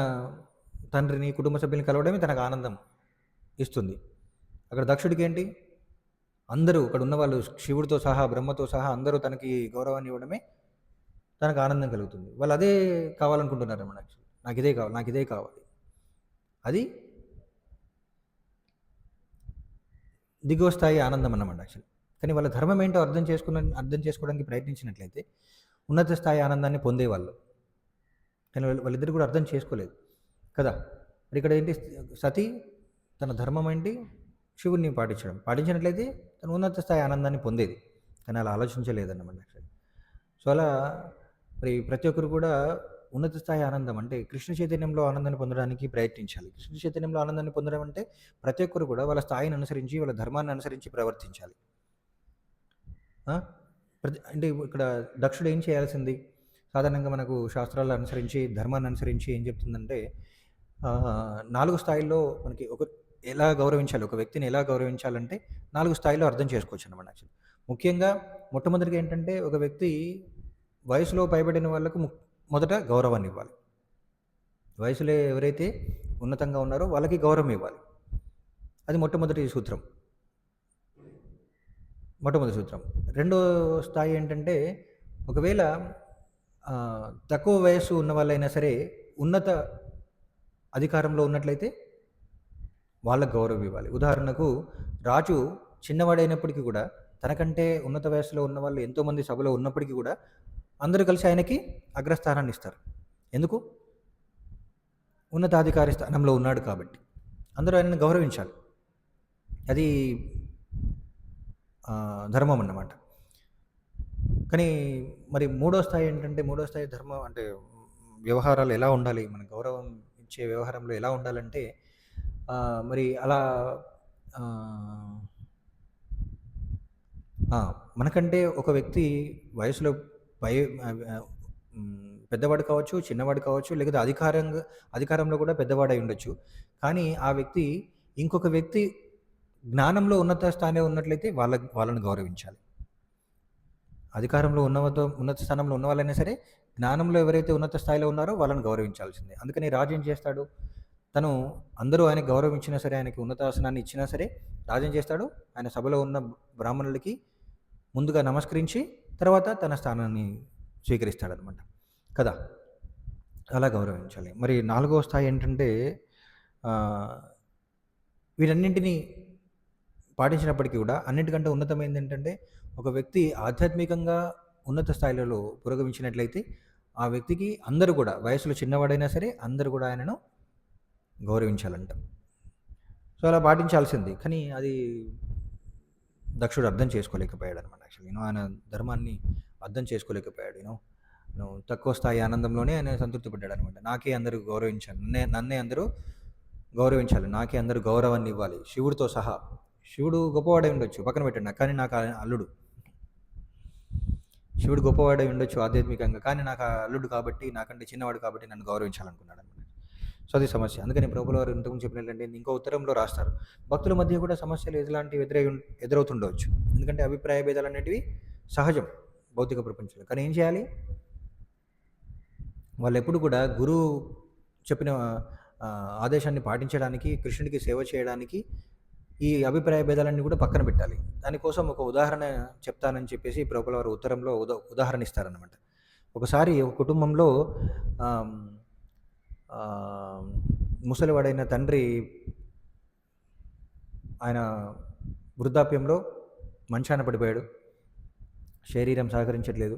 Speaker 1: తండ్రిని కుటుంబ సభ్యుని కలవడమే తనకు ఆనందం ఇస్తుంది. అక్కడ దక్షుడికి ఏంటి, అందరూ అక్కడ ఉన్నవాళ్ళు శివుడితో సహా బ్రహ్మతో సహా అందరూ తనకి గౌరవాన్ని ఇవ్వడమే తనకు ఆనందం కలుగుతుంది. వాళ్ళు అదే కావాలనుకుంటున్నారు అన్నమాట. నాకు ఇదే కావాలి, నాకు ఇదే కావాలి. అది దిగువ స్థాయి ఆనందం అన్నమాట యాక్చువల్లీ. కానీ వాళ్ళ ధర్మం ఏంటో అర్థం చేసుకోవడానికి ప్రయత్నించినట్లయితే ఉన్నత స్థాయి ఆనందాన్ని పొందేవాళ్ళు. కానీ వాళ్ళిద్దరు కూడా అర్థం చేసుకోలేదు కదా. మరి ఇక్కడ ఏంటి, సతి తన ధర్మం ఏంటి, శివుడిని పాటించినట్లయితే తను ఉన్నత స్థాయి ఆనందాన్ని పొందేది. కానీ అలా ఆలోచించలేదన్నమాట యాక్చువల్లీ. సో అలా మరి ప్రతి ఒక్కరు కూడా ఉన్నత స్థాయి ఆనందం అంటే కృష్ణ చైతన్యంలో ఆనందాన్ని పొందడానికి ప్రయత్నించాలి. కృష్ణ చైతన్యంలో ఆనందాన్ని పొందడం అంటే ప్రతి ఒక్కరు కూడా వాళ్ళ స్థాయిని అనుసరించి వాళ్ళ ధర్మాన్ని అనుసరించి ప్రవర్తించాలి. అంటే ఇక్కడ దక్షుడు ఏం చేయాల్సింది, సాధారణంగా మనకు శాస్త్రాలను అనుసరించి ధర్మాన్ని అనుసరించి ఏం చెప్తుందంటే 4 స్థాయిల్లో మనకి ఎలా గౌరవించాలి, ఒక వ్యక్తిని ఎలా గౌరవించాలంటే 4 స్థాయిలో అర్థం చేసుకోవచ్చు అన్నమాట యాక్చువల్లీ. ముఖ్యంగా మొట్టమొదటిగా ఏంటంటే ఒక వ్యక్తి వయసులో పైబడిన వాళ్ళకు మొదట గౌరవాన్ని ఇవ్వాలి. వయసులో ఎవరైతే ఉన్నతంగా ఉన్నారో వాళ్ళకి గౌరవం ఇవ్వాలి. అది మొట్టమొదటి సూత్రం. రెండో స్థాయి ఏంటంటే ఒకవేళ తక్కువ వయస్సు ఉన్న వాళ్ళైనా సరే ఉన్నత అధికారంలో ఉన్నట్లయితే వాళ్ళకు గౌరవం ఇవ్వాలి. ఉదాహరణకు రాజు చిన్నవాడైనప్పటికీ కూడా తనకంటే ఉన్నత వయస్సులో ఉన్న వాళ్ళు ఎంతోమంది సభలో ఉన్నప్పటికీ కూడా అందరూ కలిసి ఆయనకి అగ్రస్థానాన్ని ఇస్తారు. ఎందుకు? ఉన్నతాధికారి స్థానంలో ఉన్నాడు కాబట్టి అందరూ ఆయనను గౌరవించాలి. అది ధర్మం అన్నమాట. కానీ మరి మూడో స్థాయి ఏంటంటే, మూడో స్థాయి ధర్మం అంటే వ్యవహారాలు ఎలా ఉండాలి, మన గౌరవం ఇచ్చే వ్యవహారంలో ఎలా ఉండాలంటే మరి అలా మనకంటే ఒక వ్యక్తి వయసులో పెద్దవాడు కావచ్చు, చిన్నవాడు కావచ్చు, లేకపోతే అధికారంలో కూడా పెద్దవాడై ఉండొచ్చు. కానీ ఆ వ్యక్తి ఇంకొక వ్యక్తి జ్ఞానంలో ఉన్నత స్థాయిలో ఉన్నట్లయితే వాళ్ళని గౌరవించాలి. అధికారంలో ఉన్నత స్థానంలో ఉన్న వాళ్ళైనా సరే జ్ఞానంలో ఎవరైతే ఉన్నత స్థాయిలో ఉన్నారో వాళ్ళని గౌరవించాల్సిందే. అందుకని రాజు ఏం చేస్తాడు, తను అందరూ ఆయనకు గౌరవించినా సరే, ఆయనకి ఉన్నతాసనాన్ని ఇచ్చినా సరే రాజు ఏం చేస్తాడు, ఆయన సభలో ఉన్న బ్రాహ్మణులకి ముందుగా నమస్కరించి తర్వాత తన స్థానాన్ని స్వీకరిస్తాడనమాట కదా. అలా గౌరవించాలి. మరి 4వ స్థాయి ఏంటంటే వీటన్నింటినీ పాటించినప్పటికీ కూడా అన్నిటికంటే ఉన్నతమైనది ఏంటంటే ఒక వ్యక్తి ఆధ్యాత్మికంగా ఉన్నత స్థాయిలలో పురోగమించినట్లయితే ఆ వ్యక్తికి అందరూ కూడా వయసులో చిన్నవాడైనా సరే అందరూ కూడా ఆయనను గౌరవించాలంట. సో అలా పాటించాల్సింది. కానీ అది దక్షుడు అర్థం చేసుకోలేకపోయాడు అనమాట. యాక్చువల్లీ ఆయన ధర్మాన్ని అర్థం చేసుకోలేకపోయాడు. తక్కువ స్థాయి ఆనందంలోనే ఆయన సంతృప్తి పడ్డాడు అనమాట. నాకే అందరూ గౌరవించాలి, నన్నే అందరూ గౌరవించాలి, నాకే అందరూ గౌరవాన్ని ఇవ్వాలి, శివుడితో సహా. శివుడు గొప్పవాడై ఉండొచ్చు, పక్కన పెట్టండి, కానీ నాకు అల్లుడు. శివుడు గొప్పవాడై ఉండొచ్చు ఆధ్యాత్మికంగా, కానీ నాకు అల్లుడు కాబట్టి, నాకంటే చిన్నవాడు కాబట్టి నన్ను గౌరవించాలనుకున్నాడు అనమాట. సో అది సమస్య. అందుకని ప్రభువుల వారు ఇంతకుముందు చెప్పినట్లంటే ఇంకో ఉత్తరంలో రాస్తారు, భక్తుల మధ్య కూడా సమస్యలు ఎలాంటివి ఎదురవుతుండవచ్చు. ఎందుకంటే అభిప్రాయ భేదాలు అనేటివి సహజం భౌతిక ప్రపంచంలో. కానీ ఏం చేయాలి, వాళ్ళు ఎప్పుడు కూడా గురువు చెప్పిన ఆదేశాన్ని పాటించడానికి, కృష్ణుడికి సేవ చేయడానికి ఈ అభిప్రాయ భేదాలన్నీ కూడా పక్కన పెట్టాలి. దానికోసం ఒక ఉదాహరణ చెప్తానని చెప్పేసి ప్రభువుల వారు ఉత్తరంలో ఉదాహరణ ఇస్తారన్నమాట. ఒకసారి ఒక కుటుంబంలో ముసలివాడైన తండ్రి ఆయన వృద్ధాప్యంలో మంచాన పడిపోయాడు, శరీరం సహకరించట్లేదు.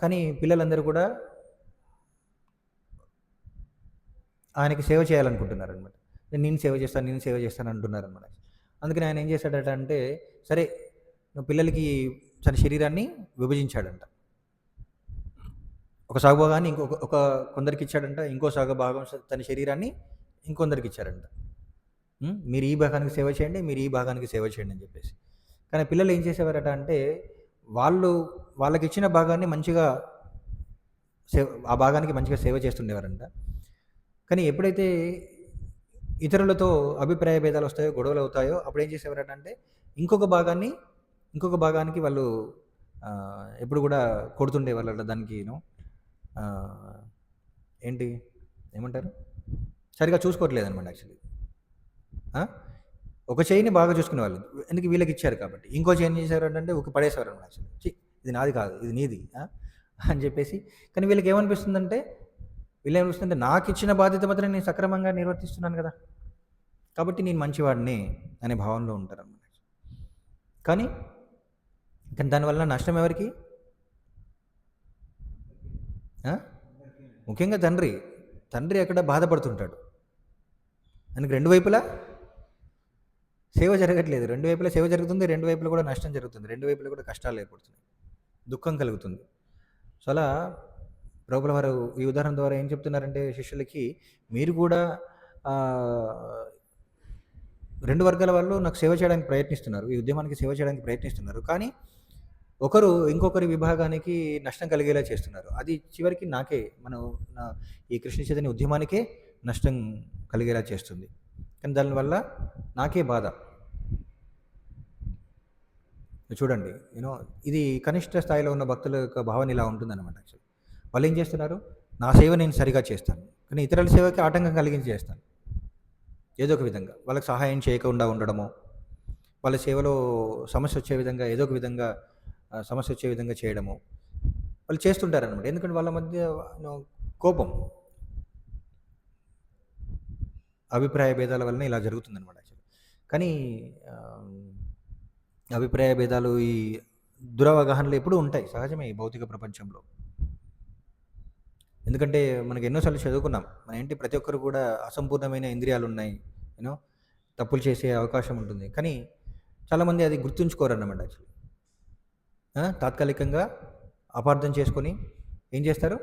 Speaker 1: కానీ పిల్లలందరూ కూడా ఆయనకి సేవ చేయాలనుకుంటున్నారు అనమాట. నేను సేవ చేస్తాను అంటున్నారనమాట. అందుకని ఆయన ఏం చేశాడట అంటే, సరే నువ్వు పిల్లలకి తన శరీరాన్ని విభజించాడంట. ఒక సగ భాగాన్ని కొందరికి ఇచ్చాడంట, ఇంకో సగ భాగం తన శరీరాన్ని ఇంకొందరికి ఇచ్చారంట. మీరు ఈ భాగానికి సేవ చేయండి, మీరు ఈ భాగానికి సేవ చేయండి అని చెప్పేసి. కానీ పిల్లలు ఏం చేసేవారట అంటే, వాళ్ళు వాళ్ళకిచ్చిన భాగాన్ని మంచిగా ఆ భాగానికి మంచిగా సేవ చేస్తుండేవారంట. కానీ ఎప్పుడైతే ఇతరులతో అభిప్రాయ భేదాలు వస్తాయో, గొడవలు అవుతాయో అప్పుడు ఏం చేసేవారట అంటే, ఇంకొక భాగాన్ని ఇంకొక భాగానికి వాళ్ళు ఎప్పుడు కూడా కొడుతుండేవాళ్ళట. దానికి ఆహ్, ఏంటి ఏమంటారు? సరిగ్గా చూసుకోవట్లేదనమాట యాక్చువల్లీ. ఆ! ఒక చెయ్యిని బాగా చూసుకునేవాళ్ళు. ఎందుకు వీళ్ళకిచ్చారు కాబట్టి. ఇంకో చెయ్యి ఏం చేసేవారంటే ఊకే పడేసేవారనమాట యాక్చువల్లీ. ఇది నాది కాదు. ఇది నీది. అని చెప్పేసి. కానీ వీళ్ళకేమనిపిస్తుందంటే, వీళ్ళేమనిపిస్తుందంటే నాకిచ్చిన బాధ్యత మాత్రం నేను సక్రమంగా నిర్వర్తిస్తున్నాను గదా! కాబట్టి నేను మంచివాడిని అనే భావనలో ఉంటారనమాట. కానీ, కానీ దానివల్ల నష్టం ఎవరికి? ఆ! ముఖ్యంగా తండ్రి. తండ్రి అక్కడ బాధపడుతుంటాడు. ఆయనకి 2 వైపులా సేవ జరగట్లేదు. 2 వైపులా సేవ జరుగుతుంది. 2 వైపులా కూడా నష్టం జరుగుతుంది. 2 వైపులా కూడా కష్టాలు ఏర్పడుతున్నాయి. దుఃఖం కలుగుతుంది. సో, అలా ప్రభువుల వారు ఈ ఉదాహరణ ద్వారా ఏం చెప్తున్నారంటే శిష్యులకి, మీరు కూడా ఆహ్, 2 వర్గాల వాళ్ళు నాకు సేవ చేయడానికి ప్రయత్నిస్తున్నారు. ఈ ఉద్యమానికి సేవ చేయడానికి ప్రయత్నిస్తున్నారు. కానీ ఒకరు ఇంకొకరి విభాగానికి నష్టం కలిగేలా చేస్తున్నారు. అది చివరికి నాకే నా ఈ కృష్ణ చైతన్య ఉద్యమానికే నష్టం కలిగేలా చేస్తుంది. కానీ దానివల్ల నాకే బాధ. చూడండి ఇది కనిష్ట స్థాయిలో ఉన్న భక్తుల యొక్క భావన ఇలా ఉంటుందన్నమాట యాక్చువల్లీ. వాళ్ళేం చేస్తున్నారు? నా సేవ నేను సరిగ్గా చేస్తాను. కానీ ఇతరుల సేవకి ఆటంకం కలిగించి చేస్తాను. ఏదో ఒక విధంగా. వాళ్ళకి సహాయం చేయకుండా ఉండడమో, వాళ్ళ సేవలో సమస్యొచ్చే విధంగా ఏదో ఒక విధంగా సమస్యొచ్చే విధంగా చేయడమో, వాళ్ళు చేస్తుంటారనమాట. ఎందుకంటే వాళ్ళ మధ్య కోపం, అభిప్రాయ భేదాల వలన ఇలా జరుగుతుందనమాట యాక్చువల్లీ. కానీ అభిప్రాయ భేదాలు, ఈ దురవగాహనలు ఎప్పుడూ ఉంటాయి. సహజమే ఈ భౌతిక ప్రపంచంలో. ఎందుకంటే మనకు ఎన్నో సార్లు చదువుకున్నాం. మన ఏంటి ప్రతి ఒక్కరు కూడా అసంపూర్ణమైన ఇంద్రియాలున్నాయి. యూనో తప్పులు చేసే అవకాశం ఉంటుంది. కానీ చాలామంది అది గుర్తుంచుకోరన్నమాట యాక్చువల్లీ. తాత్కాలికంగా అపార్థం చేసుకొని ఏం చేస్తారు?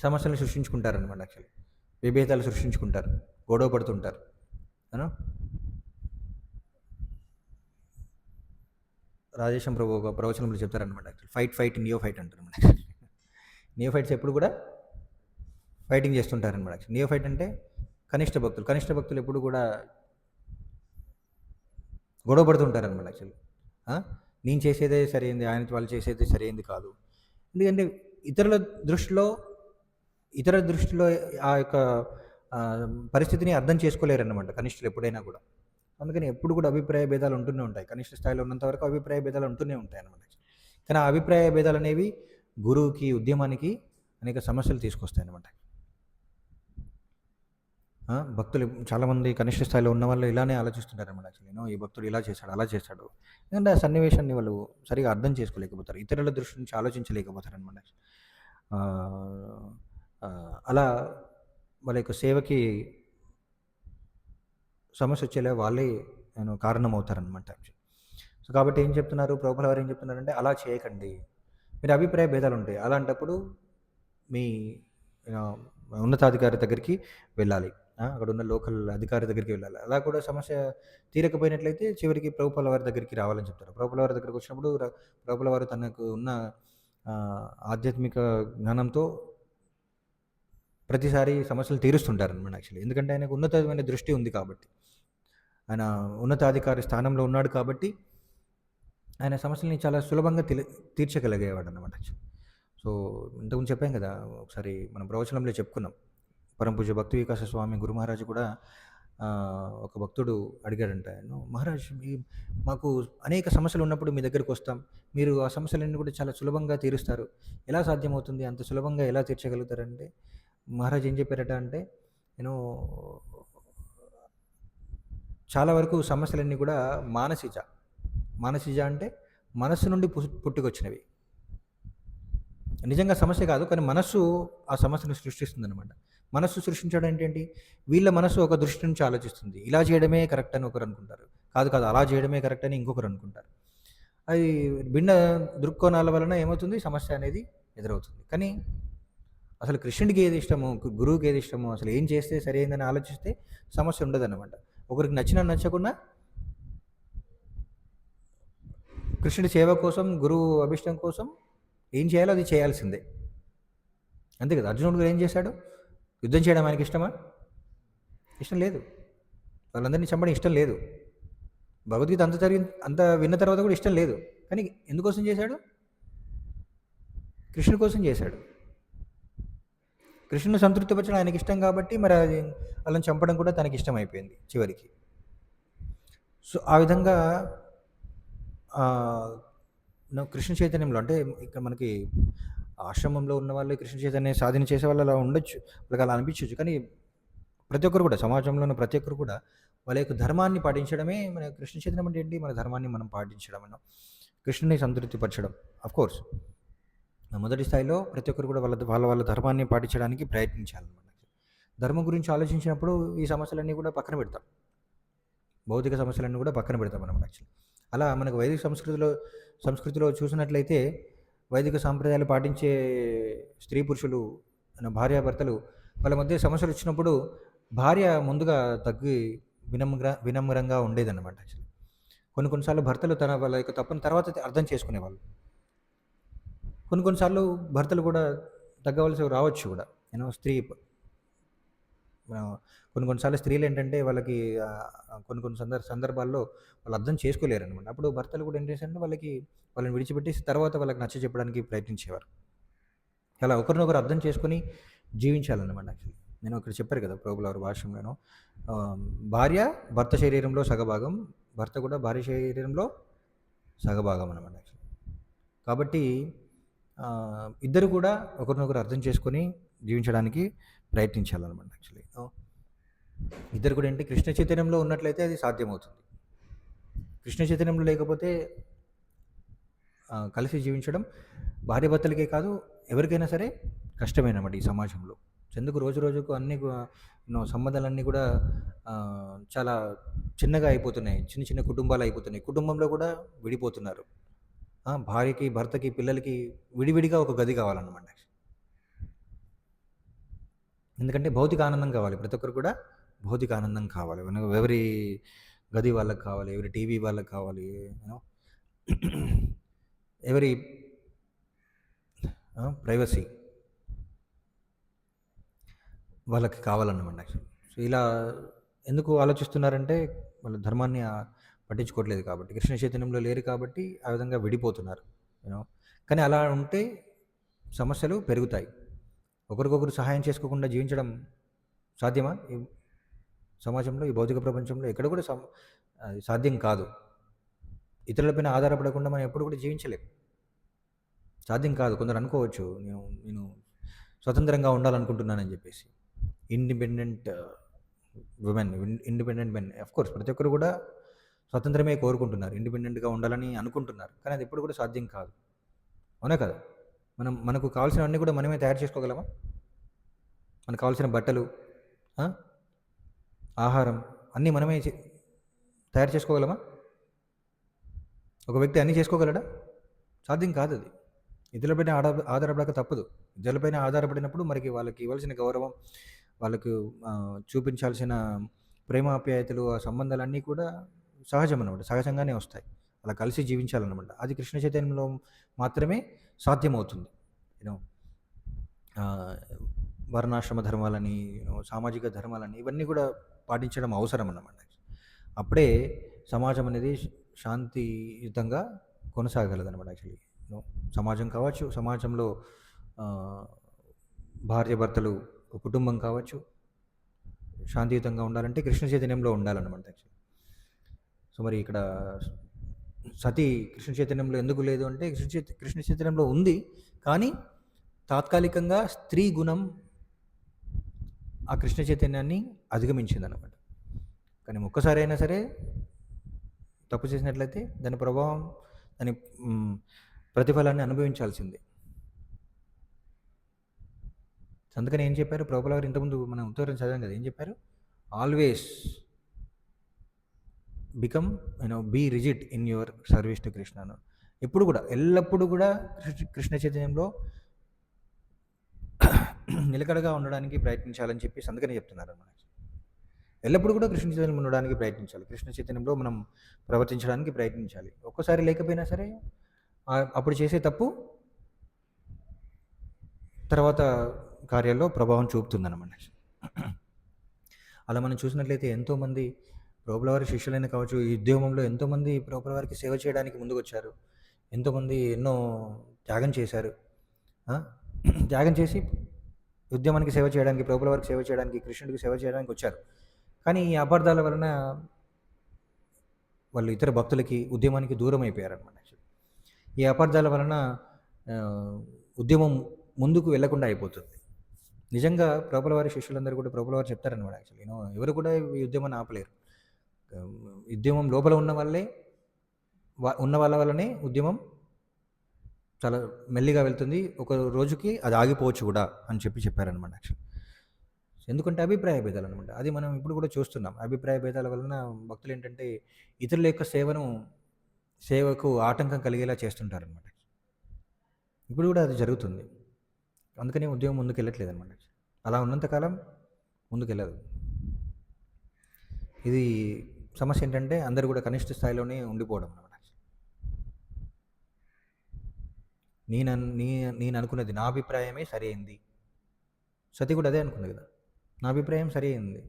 Speaker 1: సమస్యలను సృష్టించుకుంటారనమాట యాక్చువల్లీ. విభేదాలు సృష్టించుకుంటారు. గొడవ పడుతుంటారు. రాజేశం ప్రభు ఒక ప్రవచనంలో చెప్తారనమాట యాక్చువల్లీ. ఫైట్ నియో ఫైట్ అంటారనమాట. నియో ఫైట్స్ ఎప్పుడు కూడా ఫైటింగ్ చేస్తుంటారనమాట. నియో ఫైట్ అంటే కనిష్ట భక్తులు. కనిష్ట భక్తులు ఎప్పుడు కూడా గొడవ పడుతుంటారనమాట యాక్చువల్లీ. నేను చేసేదే సరైంది, వాళ్ళు చేసేదే సరైంది కాదు. ఎందుకంటే ఇతర దృష్టిలో ఆ యొక్క పరిస్థితిని అర్థం చేసుకోలేరన్నమాట కనిష్ఠులు ఎప్పుడైనా కూడా. అందుకని ఎప్పుడు కూడా అభిప్రాయ భేదాలు ఉంటూనే ఉంటాయి. కనిష్ట స్థాయిలో ఉన్నంత వరకు అభిప్రాయ భేదాలు ఉంటూనే ఉంటాయి అన్నమాట. కానీ ఆ అభిప్రాయ భేదాలు అనేవి గురువుకి, ఉద్యమానికి అనేక సమస్యలు తీసుకొస్తాయి అన్నమాట. భక్తులు చాలామంది కనిష్ట స్థాయిలో ఉన్న వాళ్ళు ఇలానే ఆలోచిస్తుంటారన్నమాట. యాక్చువల్లీ ఈ భక్తుడు ఇలా చేశాడు, అలా చేశాడు. ఎందుకంటే ఆ సన్నివేశాన్ని వాళ్ళు సరిగా అర్థం చేసుకోలేకపోతారు. ఇతరుల దృష్టి నుంచి ఆలోచించలేకపోతారన్నమాట. అలా వాళ్ళ యొక్క సేవకి సమస్య వచ్చేలా వాళ్ళే కారణమవుతారనమాట. సో కాబట్టి ఏం చెప్తున్నారు ప్రభువుల వారు, ఏం చెప్తున్నారంటే అలా చేయకండి. మీరు అభిప్రాయ భేదాలు ఉంటాయి. అలాంటప్పుడు మీ ఉన్నతాధికారి దగ్గరికి వెళ్ళాలి. అక్కడ ఉన్న లోకల్ అధికారి దగ్గరికి వెళ్ళాలి. అలా కూడా సమస్య తీరకపోయినట్లయితే చివరికి ప్రభువుల వారి దగ్గరికి రావాలని చెప్తారు. ప్రభువుల వారి దగ్గరికి వచ్చినప్పుడు ప్రభువుల వారు తనకు ఉన్న ఆధ్యాత్మిక జ్ఞానంతో ప్రతిసారి సమస్యలు తీరుస్తుంటారనమాట యాక్చువల్లీ. ఎందుకంటే ఆయనకు ఉన్నతమైన దృష్టి ఉంది కాబట్టి, ఆయన ఉన్నతాధికారి స్థానంలో ఉన్నాడు కాబట్టి ఆయన సమస్యల్ని చాలా సులభంగా తీర్చగలిగేవాడు అనమాట. సో ఇంతకుముందు చెప్పాం కదా, ఒకసారి మనం ప్రవచనంలో చెప్పుకున్నాం. పరమ పూజ్య భక్తి వికాస స్వామి గురు మహారాజు కూడా ఒక భక్తుడు అడిగాడంట, మహారాజ్ మాకు అనేక సమస్యలు ఉన్నప్పుడు మీ దగ్గరికి వస్తాం, మీరు ఆ సమస్యలన్నీ కూడా చాలా సులభంగా తీరుస్తారు, ఎలా సాధ్యమవుతుంది, అంత సులభంగా ఎలా తీర్చగలుగుతారంటే మహారాజ్ ఏం చెప్పారట అంటే, నేను చాలా వరకు సమస్యలన్నీ కూడా మానసిజ అంటే మనస్సు నుండి పుట్టుకొచ్చినవి. నిజంగా సమస్య కాదు, కానీ మనస్సు ఆ సమస్యను సృష్టిస్తుందన్నమాట. మనస్సు సృష్టించడం ఏంటంటే వీళ్ళ మనస్సు ఒక దృష్టి నుంచి ఆలోచిస్తుంది. ఇలా చేయడమే కరెక్ట్ అని ఒకరు అనుకుంటారు, కాదు అలా చేయడమే కరెక్ట్ అని ఇంకొకరు అనుకుంటారు. అది భిన్న దృక్కోణాల వలన ఏమవుతుంది, సమస్య అనేది ఎదురవుతుంది. కానీ అసలు కృష్ణుడికి ఏది ఇష్టమో, గురువుకి ఏది ఇష్టమో, అసలు ఏం చేస్తే సరైందని ఆలోచిస్తే సమస్య ఉండదన్నమాట. ఒకరికి నచ్చినా నచ్చకున్నా కృష్ణుడి సేవ కోసం, గురువు అభిష్టం కోసం ఏం చేయాలో అది చేయాల్సిందే. అంతే కదా! అర్జునుడు కూడా ఏం చేశాడు? యుద్ధం చేయడం ఆయనకి ఇష్టమా? ఇష్టం లేదు. వాళ్ళందరినీ చంపడం ఇష్టం లేదు. భగవద్గీత అంత విన్న తర్వాత కూడా ఇష్టం లేదు. కానీ ఎందుకోసం చేశాడు? కృష్ణుడి కోసం చేశాడు. కృష్ణుని సంతృప్తిపరచడం ఆయనకి ఇష్టం కాబట్టి మరి అది వాళ్ళని చంపడం కూడా తనకి ఇష్టం అయిపోయింది చివరికి. సో ఆ విధంగా కృష్ణ చైతన్యంలో అంటే ఇక్కడ మనకి ఆశ్రమంలో ఉన్న వాళ్ళు కృష్ణ చైతన్య సాధన చేసే వాళ్ళు అలా ఉండొచ్చు, వాళ్ళకి అలా అనిపించవచ్చు. కానీ ప్రతి ఒక్కరు కూడా సమాజంలో ఉన్న ప్రతి ఒక్కరు కూడా వాళ్ళ యొక్క ధర్మాన్ని పాటించడమే మన కృష్ణ చైతన్యం అంటే ఏంటి? మన ధర్మాన్ని మనం పాటించడం అన్న కృష్ణుని సంతృప్తిపరచడం. కోర్స్ మొదటి స్థాయిలో ప్రతి ఒక్కరు కూడా వాళ్ళ ధర్మాన్ని పాటించడానికి ప్రయత్నించాలన్నమాట. ధర్మం గురించి ఆలోచించినప్పుడు ఈ సమస్యలన్నీ కూడా పక్కన పెడతాం, భౌతిక సమస్యలన్నీ కూడా పక్కన పెడతాం మనం యాక్చువల్లీ. అలా మనకు వైదిక సంస్కృతిలో చూసినట్లయితే వైదిక సాంప్రదాయాలు పాటించే స్త్రీ పురుషులు భార్యాభర్తలు వాళ్ళ మధ్య సమస్యలు వచ్చినప్పుడు భార్య ముందుగా తగ్గి వినమ్రంగా ఉండేదన్నమాట యాక్చువల్లీ. కొన్నిసార్లు భర్తలు వాళ్ళ యొక్క తప్పుని తర్వాత అర్థం చేసుకునేవాళ్ళు. కొన్నిసార్లు భర్తలు కూడా తగ్గవలసి రావచ్చు కూడా. స్త్రీ కొన్నిసార్లు స్త్రీలు ఏంటంటే వాళ్ళకి కొన్ని సందర్భాల్లో వాళ్ళు అర్థం చేసుకోలేరనమాట. అప్పుడు భర్తలు కూడా ఏం చేశారంటే వాళ్ళని విడిచిపెట్టేసి తర్వాత వాళ్ళకి నచ్చ చెప్పడానికి ప్రయత్నించేవారు. అలా ఒకరినొకరు అర్థం చేసుకొని జీవించాలన్నమాట యాక్చువల్లీ. నేను ఇక్కడ చెప్పారు కదా ప్రభువుల వారి భాష్యంలోనూ, భార్య భర్త శరీరంలో సగభాగం, భర్త కూడా భార్య శరీరంలో సగభాగం అనమాట యాక్చువల్లీ. కాబట్టి ఇద్దరు కూడా ఒకరినొకరు అర్థం చేసుకొని జీవించడానికి ప్రయత్నించాలన్నమాట యాక్చువల్లీ. ఇద్దరు కూడా ఏంటి కృష్ణ చైతన్యంలో ఉన్నట్లయితే అది సాధ్యమవుతుంది. కృష్ణ చైతన్యంలో లేకపోతే కలిసి జీవించడం భార్యాభర్తలకే కాదు ఎవరికైనా సరే కష్టమేనమాట ఈ సమాజంలో. ఎందుకు రోజు రోజుకు అన్ని సంబంధాలన్నీ కూడా చాలా చిన్నగా అయిపోతున్నాయి, చిన్న చిన్న కుటుంబాలు అయిపోతున్నాయి. కుటుంబంలో కూడా విడిపోతున్నారు. భార్యకి భర్తకి పిల్లలకి విడివిడిగా ఒక గది కావాలన్నమాట. ఎందుకంటే భౌతిక ఆనందం కావాలి, ప్రతి ఒక్కరు కూడా భౌతిక ఆనందం కావాలి. ఎవరి గది వాళ్ళకి కావాలి, ఎవరి టీవీ వాళ్ళకి కావాలి, ఎవరి ప్రైవసీ వాళ్ళకి కావాలన్నమాట యాక్చువల్లీ. సో ఇలా ఎందుకు ఆలోచిస్తున్నారంటే వాళ్ళ ధర్మాన్ని పట్టించుకోవట్లేదు కాబట్టి, కృష్ణ చైతన్యంలో లేరు కాబట్టి ఆ విధంగా విడిపోతున్నారు. కానీ అలా ఉంటే సమస్యలు పెరుగుతాయి. ఒకరికొకరు సహాయం చేసుకోకుండా జీవించడం సాధ్యమా? ఈ సమాజంలో, ఈ భౌతిక ప్రపంచంలో ఎక్కడ కూడా సాధ్యం కాదు. ఇతరులపైన ఆధారపడకుండా మనం ఎప్పుడు కూడా జీవించలేం, సాధ్యం కాదు. కొందరు అనుకోవచ్చు నేను స్వతంత్రంగా ఉండాలనుకుంటున్నానని చెప్పేసి. Independent women, independent men, course ప్రతి ఒక్కరు కూడా స్వతంత్రమే కోరుకుంటున్నారు, ఇండిపెండెంట్గా ఉండాలని అనుకుంటున్నారు. కానీ అది ఎప్పుడు కూడా సాధ్యం కాదు. అవునా కదా? మనకు కావాల్సినవన్నీ కూడా మనమే తయారు చేసుకోగలమా? మనకు కావాల్సిన బట్టలు, ఆహారం అన్నీ మనమే తయారు చేసుకోగలమా? ఒక వ్యక్తి అన్నీ చేసుకోగలడా? సాధ్యం కాదు. అది ఇతరులపైన ఆధారపడక తప్పదు. ఇతరులపైన ఆధారపడినప్పుడు వాళ్ళకి ఇవ్వాల్సిన గౌరవం, వాళ్ళకు చూపించాల్సిన ప్రేమాప్యాయతలు, ఆ సంబంధాలన్నీ కూడా సహజం అన్నమాట, సహజంగానే వస్తాయి. అలా కలిసి జీవించాలన్నమాట. అది కృష్ణ చైతన్యంలో మాత్రమే సాధ్యమవుతుంది. వర్ణాశ్రమ ధర్మాలని, సామాజిక ధర్మాలని ఇవన్నీ కూడా పాటించడం అవసరం అన్నమాట. అప్పుడే సమాజం అనేది శాంతియుతంగా కొనసాగలదన్నమాట యాక్చువల్లీ. సమాజం కావచ్చు, సమాజంలో భార్యాభర్తలు, కుటుంబం కావచ్చు, శాంతియుతంగా ఉండాలంటే కృష్ణ చైతన్యంలో ఉండాలన్నమాట యాక్చువల్లీ. సో మరి ఇక్కడ సతీ కృష్ణ చైతన్యంలో ఎందుకు లేదు అంటే, కృష్ణ చైతన్యంలో ఉంది, కానీ తాత్కాలికంగా స్త్రీ గుణం ఆ కృష్ణ చైతన్యాన్ని అధిగమించింది అన్నమాట. కానీ ఒక్కసారి అయినా సరే తప్పు చేసినట్లయితే దాని ప్రభావం, దాని ప్రతిఫలాన్ని అనుభవించాల్సిందే. అందుకని ఏం చెప్పారు ప్రభువుల వారు? ఇంతకుముందు మనం ఉత్తరం చదివాం కదా, ఏం చెప్పారు? Always become be rigid in your service to Krishna. ఎప్పుడు కూడా, ఎల్లప్పుడూ కూడా కృష్ణ చైతన్యంలో నిలకడగా ఉండడానికి ప్రయత్నించాలని చెప్పేసి అందుకనే చెప్తున్నారన్నమాట. ఎల్లప్పుడూ కూడా కృష్ణ చైతన్యం ఉండడానికి ప్రయత్నించాలి. కృష్ణ చైతన్యంలో మనం ప్రవర్తించడానికి ప్రయత్నించాలి. ఒక్కసారి లేకపోయినా సరే అప్పుడు చేసే తప్పు తర్వాత కార్యాల్లో ప్రభావం చూపుతుందన్నమాట. అలా మనం చూసినట్లయితే ఎంతోమంది ప్రభువుల వారి శిష్యులైన కావచ్చు, ఈ ఉద్యమంలో ఎంతోమంది ప్రభువుల వారికి సేవ చేయడానికి ముందుకొచ్చారు. ఎంతోమంది ఎన్నో త్యాగం చేశారు. త్యాగం చేసి ఉద్యమానికి సేవ చేయడానికి, ప్రభువుల వారికి సేవ చేయడానికి, కృష్ణుడికి సేవ చేయడానికి వచ్చారు. కానీ ఈ అపార్థాల వలన వాళ్ళు ఇతర భక్తులకి, ఉద్యమానికి దూరం అయిపోయారనమాట. ఈ అపార్థాల వలన ఉద్యమం ముందుకు వెళ్లకుండా అయిపోతుంది. నిజంగా ప్రభువుల వారి శిష్యులందరూ కూడా ప్రభువుల వారు చెప్తారనమాట. యాక్చువల్లీ ఎవరు కూడా ఈ ఉద్యమాన్ని ఆపలేరు. ఉద్యమం లోపల ఉన్న వాళ్ళే ఉన్న వాళ్ళ వల్లనే ఉద్యమం చాలా మెల్లిగా వెళ్తుంది. ఒక రోజుకి అది ఆగిపోవచ్చు కూడా అని చెప్పారనమాట. యాక్చువల్లీ ఎందుకంటే అభిప్రాయ భేదాలు అనమాట. అది మనం ఇప్పుడు కూడా చూస్తున్నాం. అభిప్రాయ భేదాల వలన భక్తులు ఏంటంటే ఇతరుల యొక్క సేవకు ఆటంకం కలిగేలా చేస్తుంటారనమాట. ఇప్పుడు కూడా అది జరుగుతుంది. అందుకని ఉద్యమం ముందుకు వెళ్ళట్లేదు అనమాట. అలా ఉన్నంతకాలం ముందుకెళ్ళదు. ఇది సమస్య ఏంటంటే అందరూ కూడా కనిష్ట స్థాయిలోనే ఉండిపోవడం అనమాట. నేను అనుకున్నది, నా అభిప్రాయమే సరైంది. సతి కూడా అదే అనుకుంది కదా, నా అభిప్రాయం సరైంది.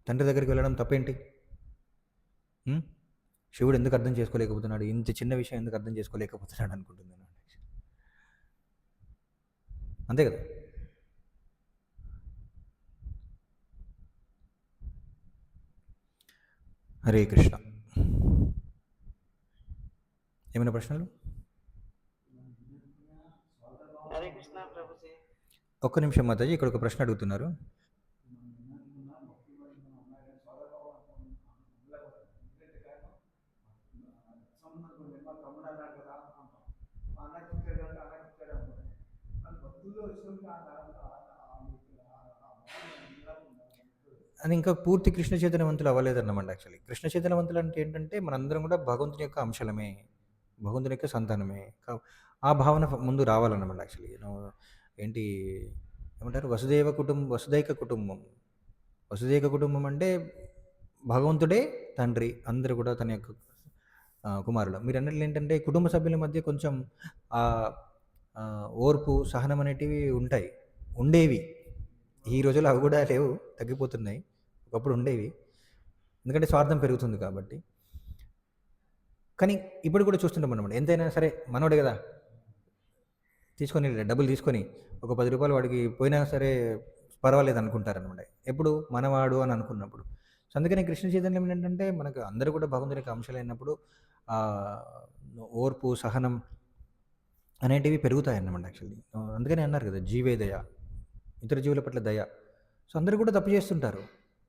Speaker 1: తండ్రి దగ్గరికి వెళ్ళడం తప్పేంటి? శివుడు ఎందుకు అర్థం చేసుకోలేకపోతున్నాడు, ఇంత చిన్న విషయం ఎందుకు అర్థం చేసుకోలేకపోతున్నాడు అనుకుంటుంది అనమాట. అంతే కదా. హరే కృష్ణ. ఏమైనా ప్రశ్నలు? ఒక్క నిమిషం మాతాజీ, ఇక్కడ ఒక ప్రశ్న అడుగుతున్నారు. అది ఇంకా పూర్తి కృష్ణ చైతన్యవంతులు అవ్వలేదన్నమాట. యాక్చువల్లీ కృష్ణ చైతన్యవంతులు అంటే ఏంటంటే మనందరం కూడా భగవంతుని యొక్క అంశలమే, భగవంతుని యొక్క సంతానమే. ఆ భావన ముందు రావాలన్నమాట. యాక్చువల్లీ ఏంటి ఏమంటారు, వసుదైక కుటుంబం. వసుదైక కుటుంబం అంటే భగవంతుడే తండ్రి, అందరూ కూడా తన యొక్క కుమారులు. మీరు అన్నట్లు ఏంటంటే కుటుంబ సభ్యుల మధ్య కొంచెం ఓర్పు, సహనం అనేటివి ఉండేవి. ఈ రోజుల్లో అవి కూడా లేవు, తగ్గిపోతున్నాయి. ఒకప్పుడు ఉండేవి, ఎందుకంటే స్వార్థం పెరుగుతుంది కాబట్టి. కానీ ఇప్పుడు కూడా చూస్తుంటాం అన్నమాట. ఎంతైనా సరే మనోడే కదా, డబ్బులు తీసుకొని ఒక 10 రూపాయలు వాడికి పోయినా సరే పర్వాలేదు అనుకుంటారనమాట. ఎప్పుడు మనవాడు అని అనుకున్నప్పుడు. సో అందుకని కృష్ణ చైతన్యం ఏంటంటే మనకు అందరూ కూడా భగవంతుని యొక్క అంశాలైనప్పుడు ఓర్పు, సహనం అనేటివి పెరుగుతాయి అన్నమాట. యాక్చువల్లీ అందుకని అన్నారు కదా, జీవే దయ, ఇతర జీవుల పట్ల దయ. సో అందరూ కూడా తప్పు చేస్తుంటారు.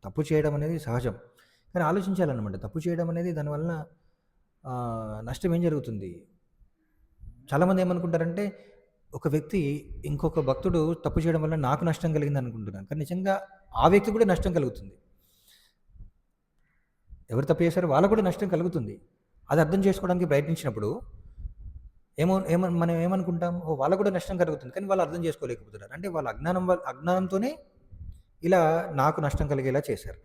Speaker 1: తప్పు చేయడం అనేది సహజం, కానీ ఆలోచించాలన్నమాట. తప్పు చేయడం అనేది దానివల్ల నష్టం ఏం జరుగుతుంది? చాలామంది ఏమనుకుంటారంటే ఒక వ్యక్తి, ఇంకొక భక్తుడు తప్పు చేయడం వల్ల నాకు నష్టం కలిగింది అనుకుంటున్నాను, కానీ నిజంగా ఆ వ్యక్తి కూడా నష్టం కలుగుతుంది. ఎవరు తప్పు చేశారో వాళ్ళకు కూడా నష్టం కలుగుతుంది. అది అర్థం చేసుకోవడానికి ప్రయత్నించినప్పుడు మనం ఏమనుకుంటాం, వాళ్ళకు కూడా నష్టం కలుగుతుంది, కానీ వాళ్ళు అర్థం చేసుకోలేకపోతున్నారు. అంటే వాళ్ళ అజ్ఞానంతోనే ఇలా నాకు నష్టం కలిగేలా చేశారు.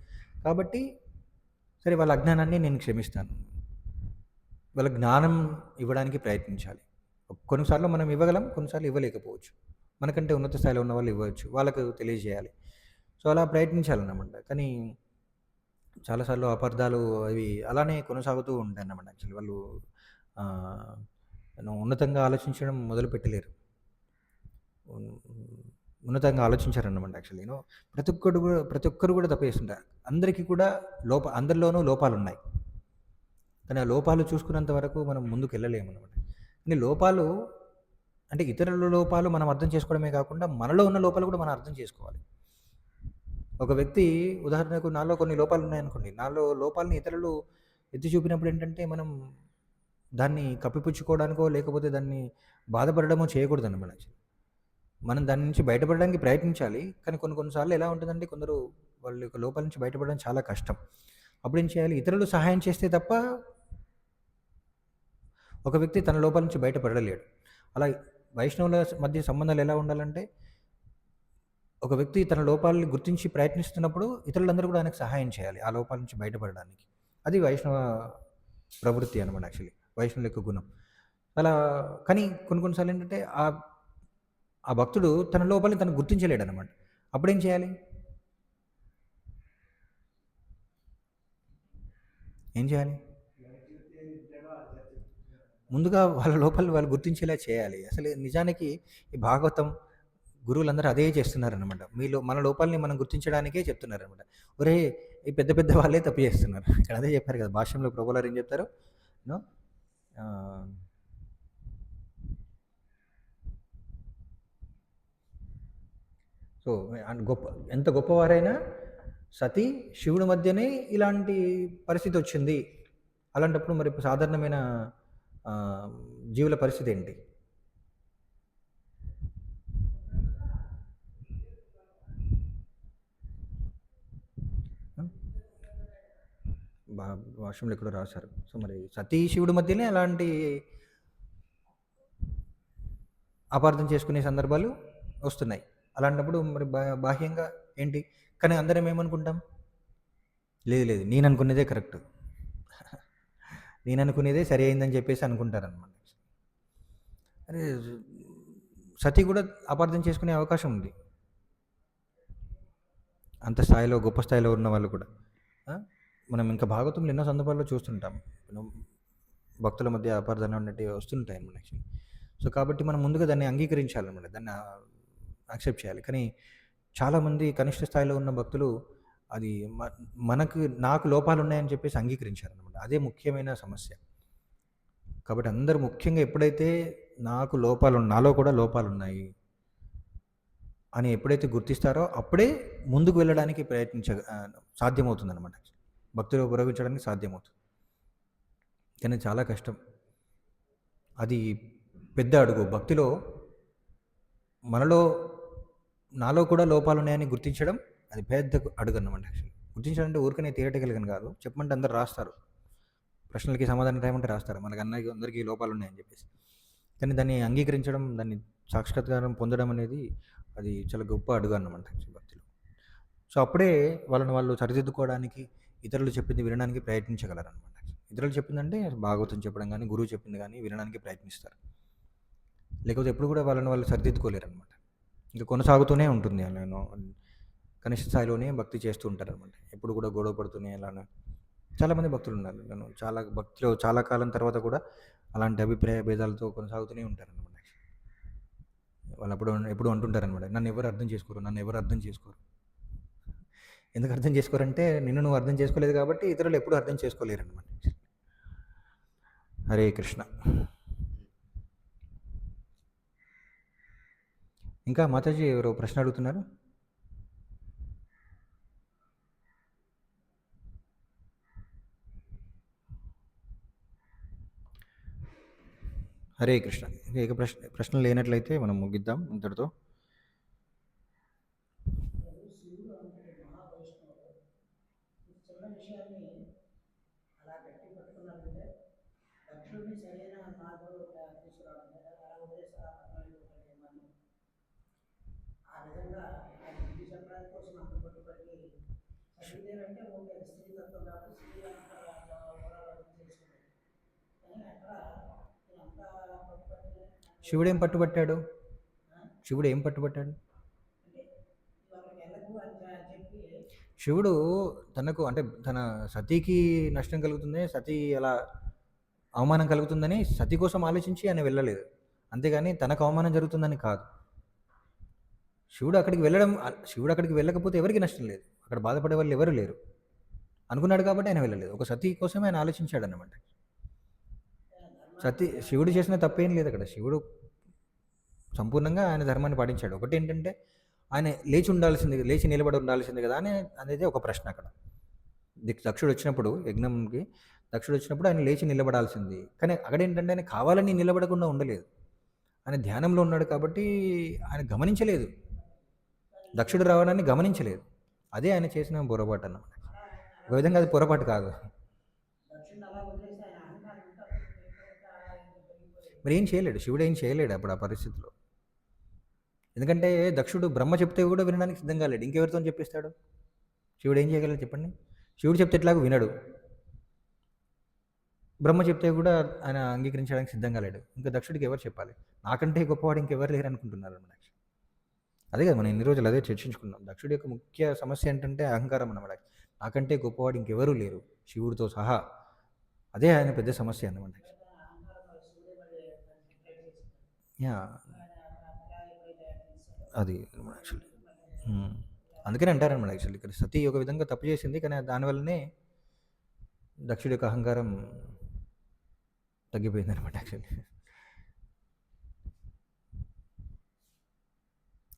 Speaker 1: కాబట్టి సరే, వాళ్ళ అజ్ఞానాన్ని నేను క్షమిస్తాను, వాళ్ళ జ్ఞానం ఇవ్వడానికి ప్రయత్నించాలి. కొన్నిసార్లు మనం ఇవ్వగలం, కొన్నిసార్లు ఇవ్వలేకపోవచ్చు. మనకంటే ఉన్నత స్థాయిలో ఉన్న వాళ్ళు ఇవ్వచ్చు, వాళ్ళకు తెలియజేయాలి. సో అలా ప్రయత్నించాలన్నమాట. కానీ చాలాసార్లు అపార్థాలు అవి అలానే కొనసాగుతూ ఉంటాయి అన్నమాట. యాక్చువల్లీ వాళ్ళు ఉన్నతంగా ఆలోచించడం మొదలు పెట్టలేరు, ఉన్నతంగా ఆలోచించారన్నమాట. యాక్చువల్లీ ప్రతి ఒక్కరు కూడా తప్పు చేస్తుంటారు. అందరికీ కూడా అందరిలోనూ లోపాలు ఉన్నాయి, కానీ ఆ లోపాలు చూసుకున్నంత వరకు మనం ముందుకు వెళ్ళలేము అనమాట. కానీ లోపాలు అంటే ఇతరుల లోపాలు మనం అర్థం చేసుకోవడమే కాకుండా మనలో ఉన్న లోపాలు కూడా మనం అర్థం చేసుకోవాలి. ఒక వ్యక్తి ఉదాహరణకు, నాలో కొన్ని లోపాలు ఉన్నాయనుకోండి, నాలో లోపాలని ఇతరులు ఎత్తి చూపినప్పుడు ఏంటంటే మనం దాన్ని కప్పిపుచ్చుకోవడానికో లేకపోతే దాన్ని బాధపడడమో చేయకూడదు అన్నమాట. మనం దాని నుంచి బయటపడడానికి ప్రయత్నించాలి. కానీ కొన్నిసార్లు ఎలా ఉంటుందంటే కొందరు వాళ్ళ యొక్క లోపాల నుంచి బయటపడడం చాలా కష్టం. అప్పుడు ఏం చేయాలి? ఇతరులు సహాయం చేస్తే తప్ప ఒక వ్యక్తి తన లోపాల నుంచి బయటపడలేడు. అలా వైష్ణవుల మధ్య సంబంధాలు ఎలా ఉండాలంటే ఒక వ్యక్తి తన లోపాలని గుర్తించి ప్రయత్నిస్తున్నప్పుడు ఇతరులందరూ కూడా ఆయనకు సహాయం చేయాలి ఆ లోపాల నుంచి బయటపడడానికి. అది వైష్ణవ ప్రవృత్తి అనమాట యాక్చువల్లీ. వైష్ణవుల యొక్క గుణం. అలా కానీ కొన్ని కొన్ని సార్లు ఏంటంటే ఆ భక్తుడు తన లోపాలని తను గుర్తించలేడనమాట. అప్పుడేం చేయాలి? ఏం చేయాలి? ముందుగా వాళ్ళ లోపాలు వాళ్ళు గుర్తించేలా చేయాలి. అసలు నిజానికి ఈ భాగవతం గురువులందరూ అదే చేస్తున్నారనమాట. మన లోపాలని మనం గుర్తించడానికే చెప్తున్నారనమాట. ఒరేయ్! ఈ పెద్ద పెద్ద వాళ్ళే తప్పు చేస్తున్నారు. ఇక్కడ అదే చెప్పారు కదా! భాష్యంలో ప్రభువులారు ఏం చెప్తారు? నో ఆహ్, సో, ఎంత గొప్పవారైనా సతీ, శివుడి మధ్యనే ఇలాంటి పరిస్థితి వచ్చింది. అలాంటప్పుడు మరి సాధారణమైన ఆహ్, జీవుల పరిస్థితి ఏంటి? హ్మ్. భా భాష్యంలో ఎక్కడో రాశారు. సో, మరి సతీ, శివుడి మధ్యనే అలాంటి అపార్థం చేసుకునే సందర్భాలు వస్తున్నాయి. అలాంటప్పుడు మరి బాహ్యంగా ఏంటి? కానీ అందరం ఏమనుకుంటాం? లేదు లేదు నేననుకున్నదే కరెక్ట్. నేననుకునేదే సరి అయిందని చెప్పేసి అనుకుంటారనమాట. అరే! సతీ కూడా అపార్థం చేసుకునే అవకాశం ఉంది. అంత స్థాయిలో, గొప్ప స్థాయిలో ఉన్న వాళ్ళు కూడా. ఆ! మనం ఇంకా భాగవతంలో ఎన్నో సందర్భాల్లో చూస్తుంటాం. మనం భక్తుల మధ్య అపార్థాలు అనేటివి వస్తుంటాయి అన్నమాట యాక్చువల్లీ. సో, కాబట్టి మనం ముందుగా దాన్ని అంగీకరించాలన్నమాట. దాన్ని యాక్సెప్ట్ చేయాలి. కానీ చాలామంది కనిష్ట స్థాయిలో ఉన్న భక్తులు అది మ నాకు లోపాలున్నాయని చెప్పేసి అంగీకరించారనమాట. అదే ముఖ్యమైన సమస్య. కాబట్టి అందరూ ముఖ్యంగా ఎప్పుడైతే నాలో కూడా లోపాలున్నాయి అని ఎప్పుడైతే గుర్తిస్తారో అప్పుడే ముందుకు వెళ్ళడానికి సాధ్యమవుతుందనమాట. భక్తిలో పురోగమించడానికి సాధ్యమవుతుంది. కానీ చాలా కష్టం. అది పెద్ద అడుగు. భక్తిలో మనలో నాలో కూడా లోపాలున్నాయని గుర్తించడం అది పెద్ద అడుగన్నమాట యాక్చువల్లీ. గుర్తించడం అంటే ఊరికనే థియరిటికల్‌గాని కాదు. చెప్పమంటే అందరూ రాస్తారు. ప్రశ్నలకి సమాధానం రాయమంటే రాస్తారు. అందరికీ లోపాలున్నాయని చెప్పేసి. కానీ దాన్ని అంగీకరించడం, దాన్ని సాక్షాత్కారం పొందడం అనేది అది చాలా గొప్ప అడుగన్నమాట యాక్చువల్లీ భక్తిలో. సో, అప్పుడే వాళ్ళని వాళ్ళు సరిదిద్దుకోవడానికి, ఇతరులు చెప్పింది వినడానికి ప్రయత్నించగలరనమాట. ఇతరులు చెప్పిందంటే భాగవతం చెప్పడం గానీ, గురువు చెప్పింది గానీ వినడానికి ప్రయత్నిస్తారు. లేకపోతే ఎప్పుడు కూడా వాళ్ళని వాళ్ళు సరిదిద్దుకోలేరనమాట. ఇంకా కొనసాగుతూనే ఉంటుంది అలాను. కనిష్ట స్థాయిలోనే భక్తి చేస్తూ ఉంటారనమాట. ఎప్పుడు కూడా గొడవ పడుతూనే అలానే చాలామంది భక్తులున్నారు. చాలా భక్తిలో చాలా కాలం తర్వాత కూడా అలాంటి అభిప్రాయ భేదాలతో కొనసాగుతూనే ఉంటారనమాట. వాళ్ళు ఎప్పుడు అంటుంటారనమాట. నన్నెవరు అర్థం చేసుకోరు, నన్నెవరు అర్థం చేసుకోరు. ఎందుకు అర్థం చేసుకోరంటే నిన్ను నువ్వు అర్థం చేసుకోలేదు కాబట్టి ఇతరులు ఎప్పుడు అర్థం చేసుకోలేరనమాట. హరే కృష్ణ. ఇంకా మాతాజీ ఎవరో ప్రశ్న అడుగుతున్నారు? హరే కృష్ణ. ఇక ప్రశ్నలు లేనట్లయితే మనం ముగిద్దాం ఇంతటితో.
Speaker 3: శివుడు అంటే మహావైష్ణవుడు చిన్న విషయాన్ని అలా గట్టి పట్టుకున్నారంటే దక్షుడిని సరైన మార్గంలో తీసుకురావడం అలా వదిలేసి అర్థమైపోతాడేమని ఆ విధంగా ఆయన బుద్ధి చెప్పడానికి కోసం అంత పట్టుబట్టి సతీదేవి అంటే ఓకే స్త్రీతత్వం కాబట్టి స్త్రీ చేసుకుంటాడు కానీ అక్కడ అంతా పట్టుబట్టి
Speaker 1: శివుడు ఏం పట్టుబట్టాడు? శివుడు ఏం పట్టుబట్టాడు? శివుడు తనకు అంటే తన సతీకి నష్టం కలుగుతుంది, సతీ అలా అవమానం కలుగుతుందని సతీ కోసం ఆలోచించి ఆయన వెళ్ళలేదు. అంతేగాని తనకు అవమానం జరుగుతుందని కాదు. శివుడు అక్కడికి వెళ్ళకపోతే ఎవరికి నష్టం లేదు. అక్కడ బాధపడే వాళ్ళు ఎవరు లేరు. అనుకున్నాడు కాబట్టి ఆయన వెళ్ళలేదు. ఒక సతీ కోసమే ఆయన ఆలోచించాడు అన్నమాట. శివుడు చేసిన తప్పేం లేదు అక్కడ. శివుడు సంపూర్ణంగా ఆయన ధర్మాన్ని పాటించాడు. ఒకటి ఏంటంటే ఆయన లేచి నిలబడి ఉండాల్సింది కదా అని అనేది ఒక ప్రశ్న అక్కడ. దక్షుడు వచ్చినప్పుడు యజ్ఞంకి దక్షుడు వచ్చినప్పుడు ఆయన లేచి నిలబడాల్సింది. కానీ అక్కడ ఏంటంటే ఆయన కావాలని నిలబడకుండా ఉండలేదు. ఆయన ధ్యానంలో ఉన్నాడు కాబట్టి ఆయన గమనించలేదు. దక్షుడు రావడాన్ని గమనించలేదు. అదే ఆయన చేసిన పొరపాటు అన్నమాట. ఒక విధంగా అది పొరపాటు కాదు. మరి ఏం చేయలేడు, శివుడు ఏం చేయలేడు అప్పుడు ఆ పరిస్థితిలో. ఎందుకంటే దక్షుడు బ్రహ్మ చెప్తే కూడా వినడానికి సిద్ధంగా లేడు, ఇంకెవరితో చెప్పిస్తాడు? శివుడు ఏం చేయగలరు చెప్పండి? శివుడు చెప్తే ఎట్లాగో వినడు, బ్రహ్మ చెప్తే కూడా ఆయన అంగీకరించడానికి సిద్ధంగా లేడు, ఇంకా దక్షుడికి ఎవరు చెప్పాలి? నాకంటే గొప్పవాడు ఇంకెవరు లేరు అనుకుంటున్నారు అన్నమాట. అదే కదా మనం ఇన్ని రోజులు అదే చర్చించుకున్నాం. దక్షుడి యొక్క ముఖ్య సమస్య ఏంటంటే అహంకారం అన్నమాట. నాకంటే గొప్పవాడు ఇంకెవరూ లేరు శివుడితో సహా. అదే ఆయన పెద్ద సమస్య అన్నమాట.
Speaker 3: అహంకారంలో శివుడే మళ్ళీ దాన్ని డిక్లేర్ చేసింది.
Speaker 1: యా,
Speaker 3: ఆయన అలా ఎప్పుడైతే తీశాడో
Speaker 1: అది యాక్చువల్లీ అందుకని అంటారనమాట. యాక్చువల్లీ ఇక్కడ సతీ ఒక విధంగా తప్పు చేసింది, కానీ దానివల్లనే దక్షుడి యొక్క అహంకారం తగ్గిపోయింది అనమాట. యాక్చువల్లీ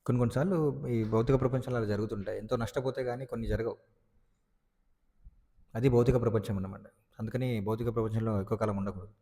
Speaker 1: కొన్నిసార్లు ఈ భౌతిక ప్రపంచంలో అలా జరుగుతుంటాయి, ఎంతో నష్టపోతే కానీ కొన్ని జరగవు. అది భౌతిక ప్రపంచం అన్నమాట. అందుకని భౌతిక ప్రపంచంలో ఎక్కువ కాలం ఉండకూడదు.